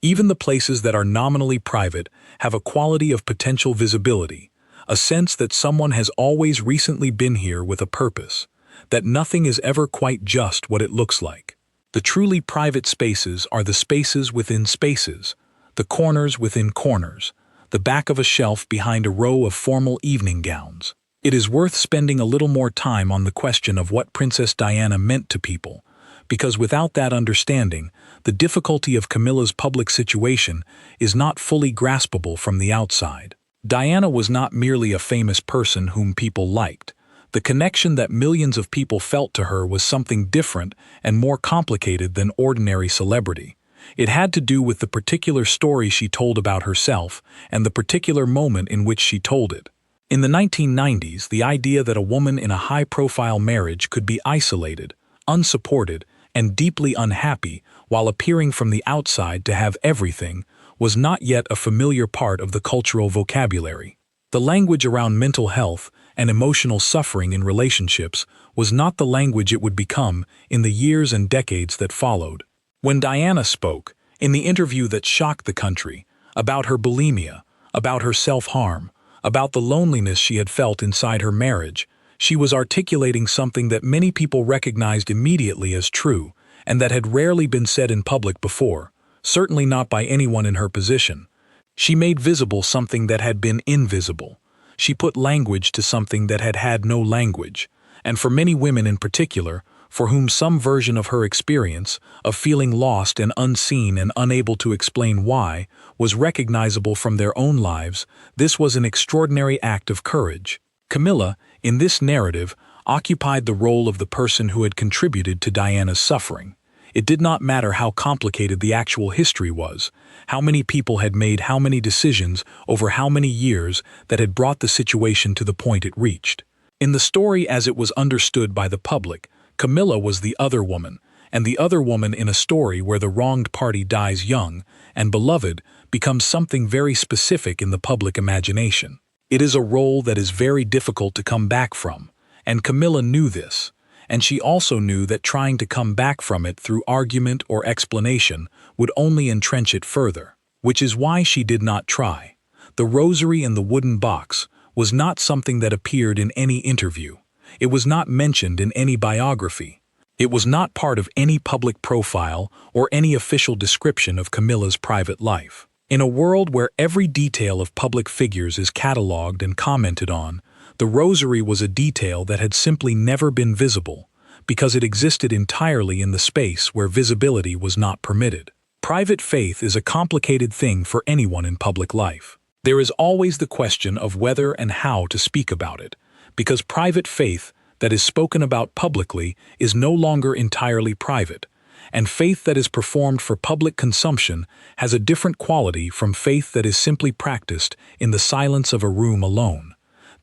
Even the places that are nominally private have a quality of potential visibility, a sense that someone has always recently been here with a purpose, that nothing is ever quite just what it looks like. The truly private spaces are the spaces within spaces, the corners within corners, the back of a shelf behind a row of formal evening gowns. It is worth spending a little more time on the question of what Princess Diana meant to people, because without that understanding, the difficulty of Camilla's public situation is not fully graspable from the outside. Diana was not merely a famous person whom people liked. The connection that millions of people felt to her was something different and more complicated than ordinary celebrity. It had to do with the particular story she told about herself and the particular moment in which she told it. In the 1990s, the idea that a woman in a high-profile marriage could be isolated, unsupported, and deeply unhappy while appearing from the outside to have everything was not yet a familiar part of the cultural vocabulary. The language around mental health and emotional suffering in relationships was not the language it would become in the years and decades that followed. When Diana spoke, in the interview that shocked the country, about her bulimia, about her self-harm, about the loneliness she had felt inside her marriage, she was articulating something that many people recognized immediately as true and that had rarely been said in public before, certainly not by anyone in her position. She made visible something that had been invisible. She put language to something that had had no language, and for many women in particular, for whom some version of her experience, of feeling lost and unseen and unable to explain why, was recognizable from their own lives, this was an extraordinary act of courage. Camilla, in this narrative, occupied the role of the person who had contributed to Diana's suffering. It did not matter how complicated the actual history was, how many people had made how many decisions over how many years that had brought the situation to the point it reached. In the story as it was understood by the public, Camilla was the other woman, and the other woman in a story where the wronged party dies young and beloved becomes something very specific in the public imagination. It is a role that is very difficult to come back from, and Camilla knew this. And she also knew that trying to come back from it through argument or explanation would only entrench it further, which is why she did not try. The rosary in the wooden box was not something that appeared in any interview. It was not mentioned in any biography. It was not part of any public profile or any official description of Camilla's private life. In a world where every detail of public figures is catalogued and commented on, the rosary was a detail that had simply never been visible, because it existed entirely in the space where visibility was not permitted. Private faith is a complicated thing for anyone in public life. There is always the question of whether and how to speak about it, because private faith that is spoken about publicly is no longer entirely private, and faith that is performed for public consumption has a different quality from faith that is simply practiced in the silence of a room alone.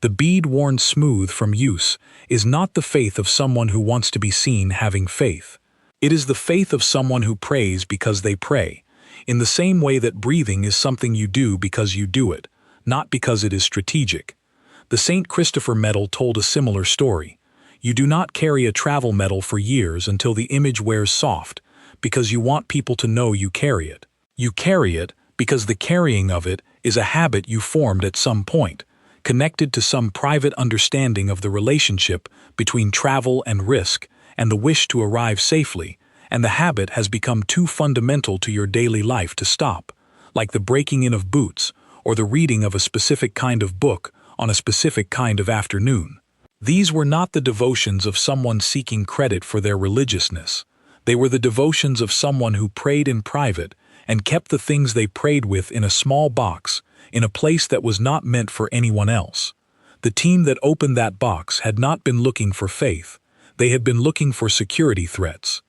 The bead worn smooth from use is not the faith of someone who wants to be seen having faith. It is the faith of someone who prays because they pray, in the same way that breathing is something you do because you do it, not because it is strategic. The St. Christopher medal told a similar story. You do not carry a travel medal for years until the image wears soft, because you want people to know you carry it. You carry it because the carrying of it is a habit you formed at some point, connected to some private understanding of the relationship between travel and risk and the wish to arrive safely, and the habit has become too fundamental to your daily life to stop, like the breaking in of boots or the reading of a specific kind of book on a specific kind of afternoon. These were not the devotions of someone seeking credit for their religiousness. They were the devotions of someone who prayed in private and kept the things they prayed with in a small box, in a place that was not meant for anyone else. The team that opened that box had not been looking for faith. They had been looking for security threats.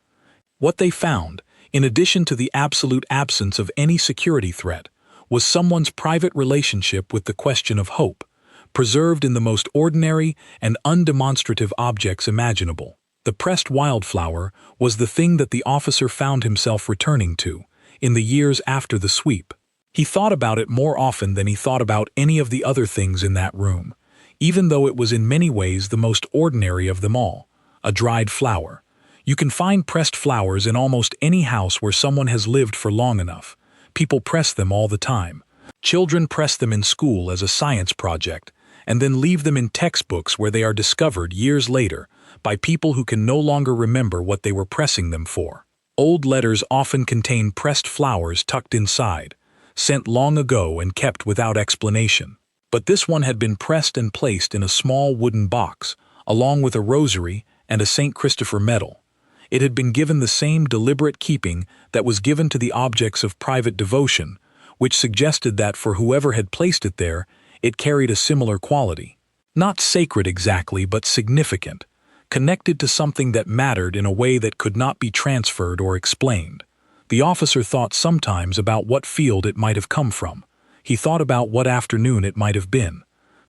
What they found, in addition to the absolute absence of any security threat, was someone's private relationship with the question of hope, preserved in the most ordinary and undemonstrative objects imaginable. The pressed wildflower was the thing that the officer found himself returning to in the years after the sweep. He thought about it more often than he thought about any of the other things in that room, even though it was in many ways the most ordinary of them all, a dried flower. You can find pressed flowers in almost any house where someone has lived for long enough. People press them all the time. Children press them in school as a science project, and then leave them in textbooks where they are discovered years later by people who can no longer remember what they were pressing them for. Old letters often contain pressed flowers tucked inside, sent long ago and kept without explanation. But this one had been pressed and placed in a small wooden box, along with a rosary and a St. Christopher medal. It had been given the same deliberate keeping that was given to the objects of private devotion, which suggested that for whoever had placed it there, it carried a similar quality. Not sacred exactly, but significant, connected to something that mattered in a way that could not be transferred or explained. The officer thought sometimes about what field it might have come from. He thought about what afternoon it might have been.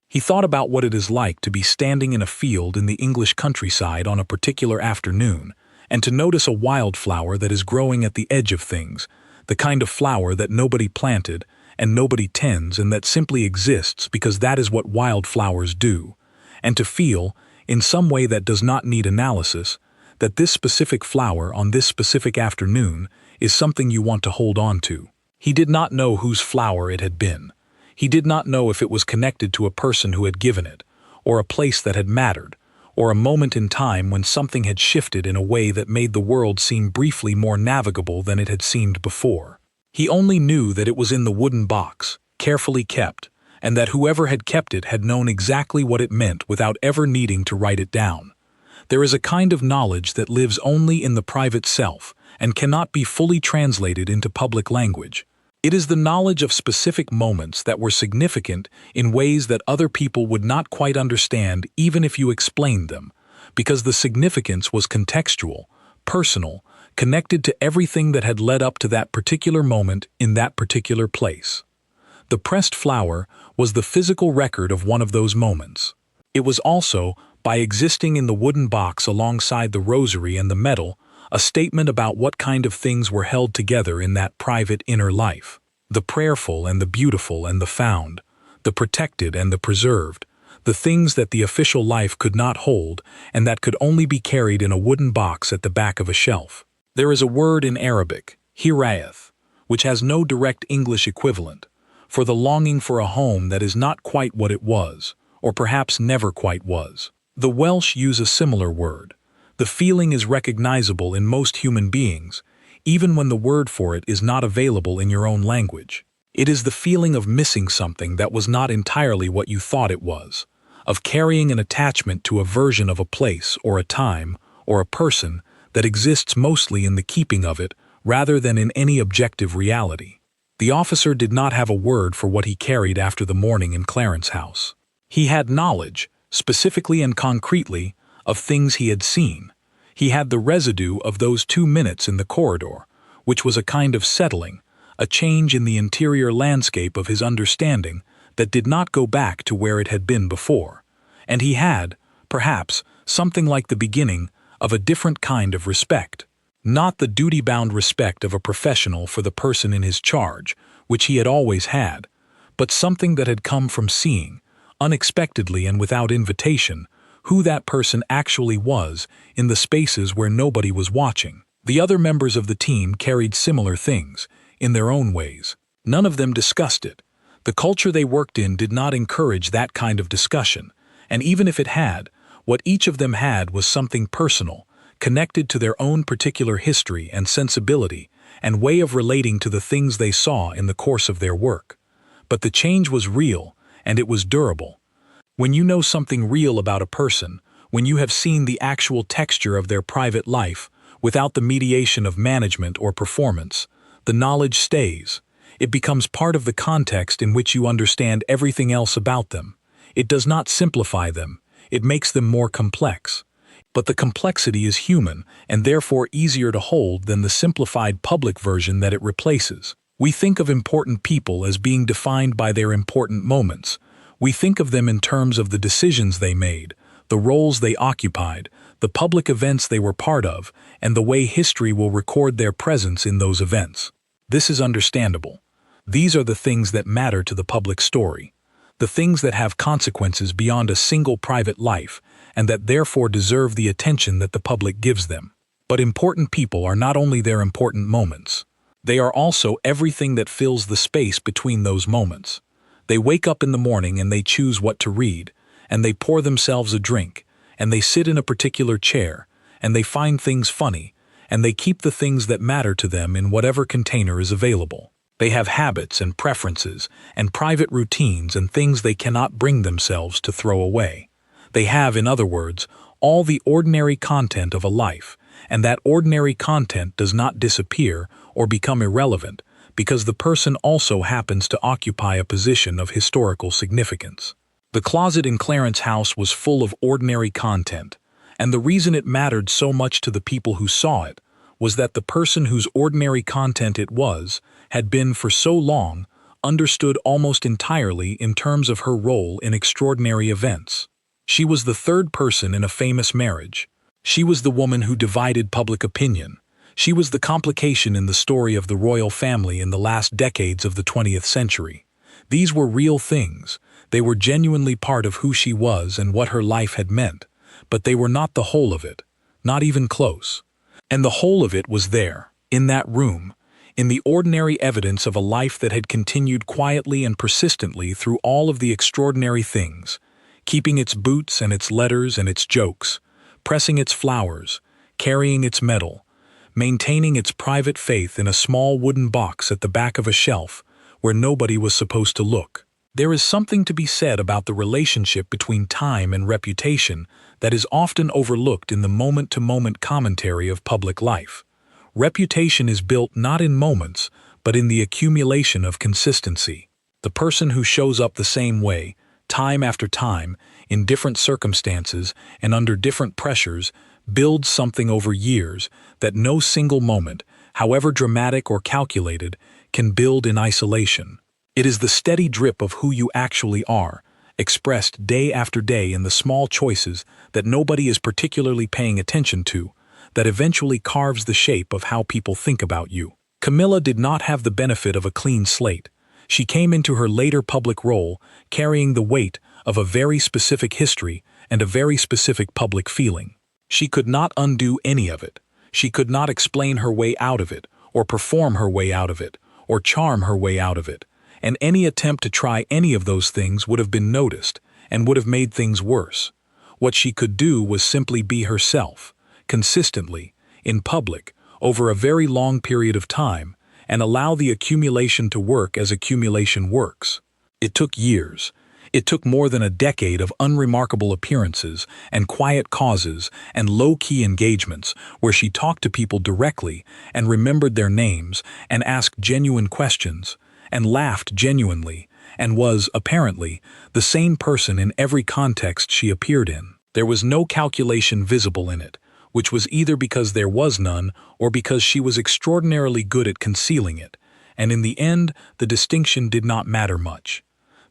He thought about what it is like to be standing in a field in the English countryside on a particular afternoon, and to notice a wildflower that is growing at the edge of things, the kind of flower that nobody planted and nobody tends and that simply exists because that is what wildflowers do, and to feel, in some way that does not need analysis, that this specific flower on this specific afternoon is something you want to hold on to. He did not know whose flower it had been. He did not know if it was connected to a person who had given it, or a place that had mattered, or a moment in time when something had shifted in a way that made the world seem briefly more navigable than it had seemed before. He only knew that it was in the wooden box, carefully kept, and that whoever had kept it had known exactly what it meant without ever needing to write it down. There is a kind of knowledge that lives only in the private self and cannot be fully translated into public language. It is the knowledge of specific moments that were significant in ways that other people would not quite understand even if you explained them, because the significance was contextual, personal, connected to everything that had led up to that particular moment in that particular place. The pressed flower was the physical record of one of those moments. It was also, by existing in the wooden box alongside the rosary and the medal, a statement about what kind of things were held together in that private inner life. The prayerful and the beautiful and the found, the protected and the preserved, the things that the official life could not hold and that could only be carried in a wooden box at the back of a shelf. There is a word in Arabic, hirayeth, which has no direct English equivalent, for the longing for a home that is not quite what it was, or perhaps never quite was. The Welsh use a similar word. The feeling is recognizable in most human beings, even when the word for it is not available in your own language. It is the feeling of missing something that was not entirely what you thought it was, of carrying an attachment to a version of a place or a time or a person that exists mostly in the keeping of it rather than in any objective reality. The officer did not have a word for what he carried after the morning in Clarence House. He had knowledge, specifically and concretely, of things he had seen. He had the residue of those 2 minutes in the corridor, which was a kind of settling, a change in the interior landscape of his understanding that did not go back to where it had been before. And he had, perhaps, something like the beginning of a different kind of respect. Not the duty-bound respect of a professional for the person in his charge, which he had always had, but something that had come from seeing, unexpectedly and without invitation, who that person actually was in the spaces where nobody was watching. The other members of the team carried similar things, in their own ways. None of them discussed it. The culture they worked in did not encourage that kind of discussion, and even if it had, what each of them had was something personal, connected to their own particular history and sensibility and way of relating to the things they saw in the course of their work. But the change was real, and it was durable. When you know something real about a person, when you have seen the actual texture of their private life, without the mediation of management or performance, the knowledge stays. It becomes part of the context in which you understand everything else about them. It does not simplify them, it makes them more complex. But the complexity is human and therefore easier to hold than the simplified public version that it replaces. We think of important people as being defined by their important moments. We think of them in terms of the decisions they made, the roles they occupied, the public events they were part of, and the way history will record their presence in those events. This is understandable. These are the things that matter to the public story, the things that have consequences beyond a single private life, and that therefore deserve the attention that the public gives them. But important people are not only their important moments. They are also everything that fills the space between those moments. They wake up in the morning and they choose what to read, and they pour themselves a drink, and they sit in a particular chair, and they find things funny, and they keep the things that matter to them in whatever container is available. They have habits and preferences and private routines and things they cannot bring themselves to throw away. They have, in other words, all the ordinary content of a life, and that ordinary content does not disappear or become irrelevant because the person also happens to occupy a position of historical significance. The closet in Clarence House was full of ordinary content, and the reason it mattered so much to the people who saw it was that the person whose ordinary content it was had been for so long understood almost entirely in terms of her role in extraordinary events. She was the third person in a famous marriage. She was the woman who divided public opinion. She was the complication in the story of the royal family in the last decades of the 20th century. These were real things. They were genuinely part of who she was and what her life had meant, but they were not the whole of it, not even close. And the whole of it was there, in that room, in the ordinary evidence of a life that had continued quietly and persistently through all of the extraordinary things, keeping its boots and its letters and its jokes, pressing its flowers, carrying its medal, maintaining its private faith in a small wooden box at the back of a shelf where nobody was supposed to look. There is something to be said about the relationship between time and reputation that is often overlooked in the moment-to-moment commentary of public life. Reputation is built not in moments, but in the accumulation of consistency. The person who shows up the same way, time after time, in different circumstances and under different pressures, builds something over years that no single moment, however dramatic or calculated, can build in isolation. It is the steady drip of who you actually are, expressed day after day in the small choices that nobody is particularly paying attention to, that eventually carves the shape of how people think about you. Camilla did not have the benefit of a clean slate. She came into her later public role carrying the weight of a very specific history and a very specific public feeling. She could not undo any of it. She could not explain her way out of it, or perform her way out of it, or charm her way out of it. And any attempt to try any of those things would have been noticed and would have made things worse. What she could do was simply be herself, consistently, in public, over a very long period of time, and allow the accumulation to work as accumulation works. It took years. It took more than a decade of unremarkable appearances and quiet causes and low-key engagements where she talked to people directly and remembered their names and asked genuine questions and laughed genuinely, and was, apparently, the same person in every context she appeared in. There was no calculation visible in it, which was either because there was none or because she was extraordinarily good at concealing it, and in the end the distinction did not matter much.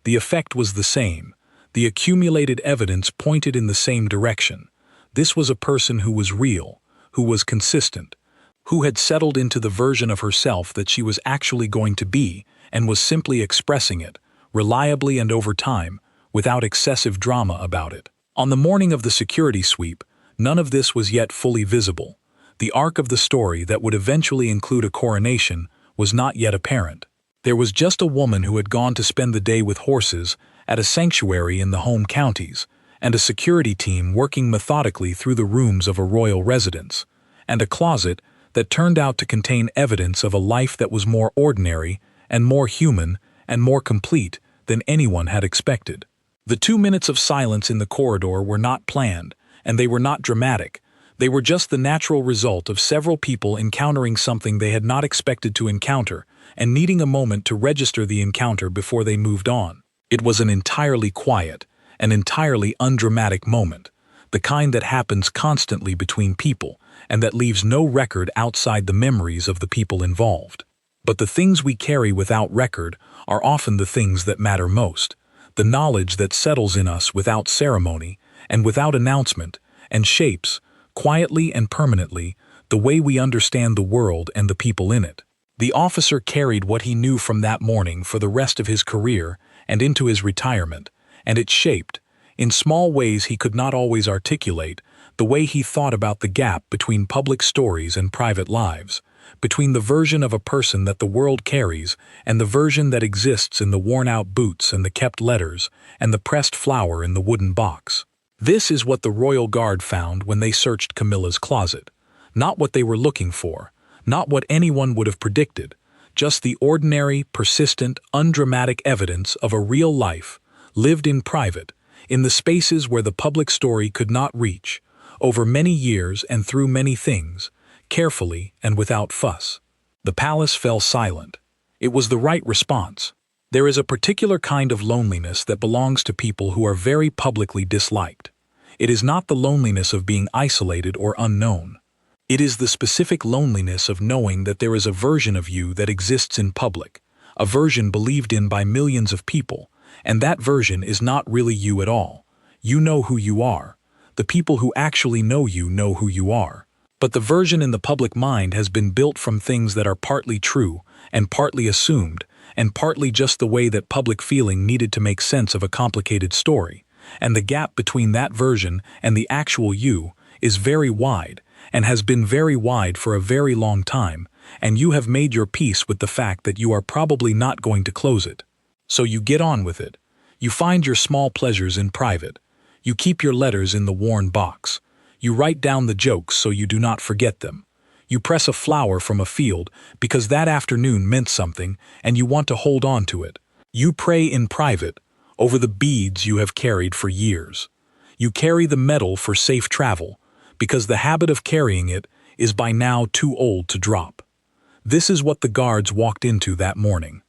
The effect was the same. The accumulated evidence pointed in the same direction. This was a person who was real, who was consistent, who had settled into the version of herself that she was actually going to be, and was simply expressing it, reliably and over time, without excessive drama about it. On the morning of the security sweep, none of this was yet fully visible. The arc of the story that would eventually include a coronation was not yet apparent. There was just a woman who had gone to spend the day with horses at a sanctuary in the home counties, and a security team working methodically through the rooms of a royal residence, and a closet that turned out to contain evidence of a life that was more ordinary and more human and more complete than anyone had expected. The 2 minutes of silence in the corridor were not planned, and they were not dramatic. They were just the natural result of several people encountering something they had not expected to encounter and needing a moment to register the encounter before they moved on. It was an entirely quiet, an entirely undramatic moment, the kind that happens constantly between people and that leaves no record outside the memories of the people involved. But the things we carry without record are often the things that matter most, the knowledge that settles in us without ceremony and without announcement and shapes, quietly and permanently, the way we understand the world and the people in it. The officer carried what he knew from that morning for the rest of his career and into his retirement, and it shaped, in small ways he could not always articulate, the way he thought about the gap between public stories and private lives, between the version of a person that the world carries and the version that exists in the worn-out boots and the kept letters and the pressed flower in the wooden box. This is what the royal guard found when they searched Camilla's closet. Not what they were looking for, not what anyone would have predicted, just the ordinary, persistent, undramatic evidence of a real life, lived in private, in the spaces where the public story could not reach, over many years and through many things, carefully and without fuss. The palace fell silent. It was the right response. There is a particular kind of loneliness that belongs to people who are very publicly disliked. It is not the loneliness of being isolated or unknown. It is the specific loneliness of knowing that there is a version of you that exists in public, a version believed in by millions of people, and that version is not really you at all. You know who you are. The people who actually know who you are. But the version in the public mind has been built from things that are partly true and partly assumed, and partly just the way that public feeling needed to make sense of a complicated story. And the gap between that version and the actual you is very wide, and has been very wide for a very long time, and you have made your peace with the fact that you are probably not going to close it. So you get on with it. You find your small pleasures in private. You keep your letters in the worn box. You write down the jokes so you do not forget them. You press a flower from a field because that afternoon meant something and you want to hold on to it. You pray in private over the beads you have carried for years. You carry the medal for safe travel because the habit of carrying it is by now too old to drop. This is what the guards walked into that morning.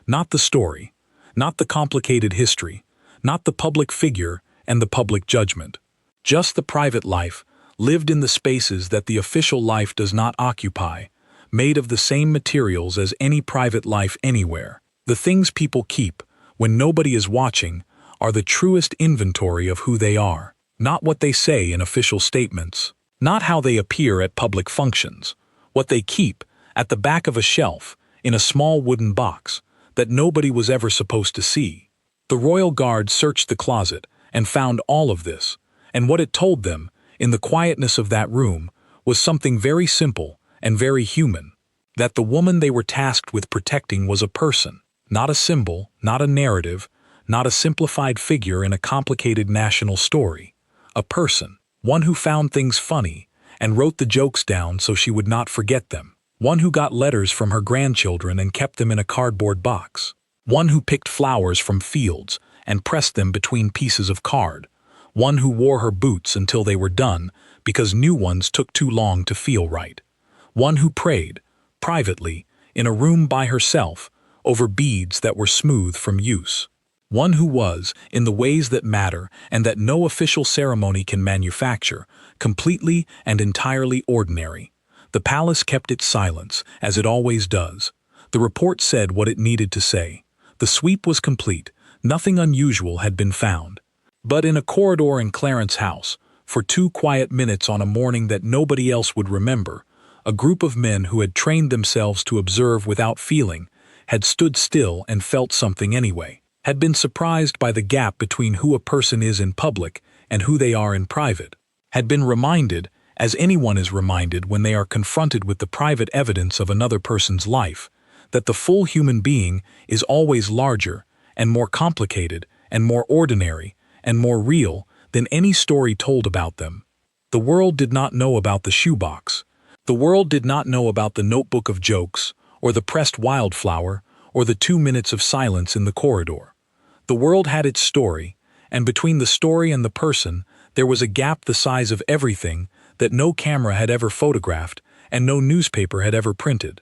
Not the story, not the complicated history, not the public figure and the public judgment. Just the private life, lived in the spaces that the official life does not occupy, made of the same materials as any private life anywhere. The things people keep, when nobody is watching, are the truest inventory of who they are. Not what they say in official statements, not how they appear at public functions, what they keep at the back of a shelf in a small wooden box that nobody was ever supposed to see. The royal guard searched the closet and found all of this, and what it told them, in the quietness of that room, was something very simple and very human, that the woman they were tasked with protecting was a person, not a symbol, not a narrative, not a simplified figure in a complicated national story. A person, one who found things funny and wrote the jokes down so she would not forget them, one who got letters from her grandchildren and kept them in a cardboard box, one who picked flowers from fields and pressed them between pieces of card, one who wore her boots until they were done because new ones took too long to feel right, one who prayed, privately, in a room by herself, over beads that were smooth from use. One who was, in the ways that matter and that no official ceremony can manufacture, completely and entirely ordinary. The palace kept its silence, as it always does. The report said what it needed to say. The sweep was complete. Nothing unusual had been found. But in a corridor in Clarence House, for 2 quiet minutes on a morning that nobody else would remember, a group of men who had trained themselves to observe without feeling, had stood still and felt something anyway. Had been surprised by the gap between who a person is in public and who they are in private, had been reminded, as anyone is reminded when they are confronted with the private evidence of another person's life, that the full human being is always larger and more complicated and more ordinary and more real than any story told about them. The world did not know about the shoebox. The world did not know about the notebook of jokes, or the pressed wildflower, or the 2 minutes of silence in the corridor. The world had its story, and between the story and the person, there was a gap the size of everything that no camera had ever photographed and no newspaper had ever printed.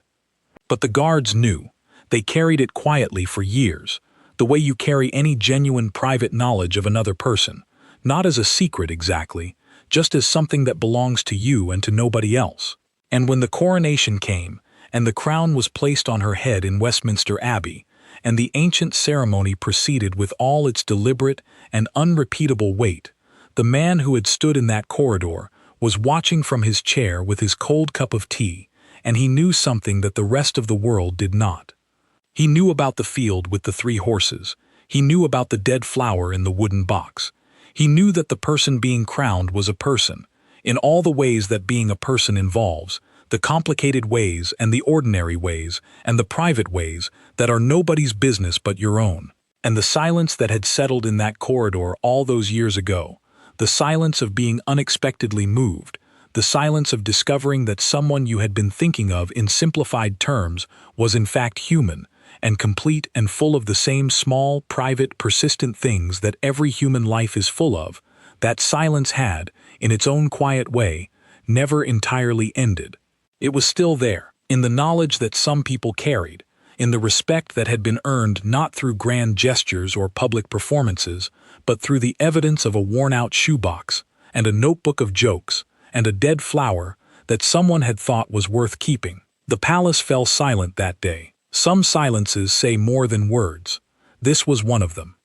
But the guards knew. They carried it quietly for years, the way you carry any genuine private knowledge of another person, not as a secret exactly, just as something that belongs to you and to nobody else. And when the coronation came, and the crown was placed on her head in Westminster Abbey, and the ancient ceremony proceeded with all its deliberate and unrepeatable weight, the man who had stood in that corridor was watching from his chair with his cold cup of tea, and he knew something that the rest of the world did not. He knew about the field with the 3 horses. He knew about the dead flower in the wooden box. He knew that the person being crowned was a person, in all the ways that being a person involves, the complicated ways and the ordinary ways and the private ways that are nobody's business but your own. And the silence that had settled in that corridor all those years ago, The silence of being unexpectedly moved, the silence of discovering that someone you had been thinking of in simplified terms was in fact human, and complete and full of the same small, private, persistent things that every human life is full of. That silence had, in its own quiet way, never entirely ended. It was still there, in the knowledge that some people carried, in the respect that had been earned not through grand gestures or public performances, but through the evidence of a worn-out shoebox, and a notebook of jokes, and a dead flower that someone had thought was worth keeping. The palace fell silent that day. Some silences say more than words. This was one of them.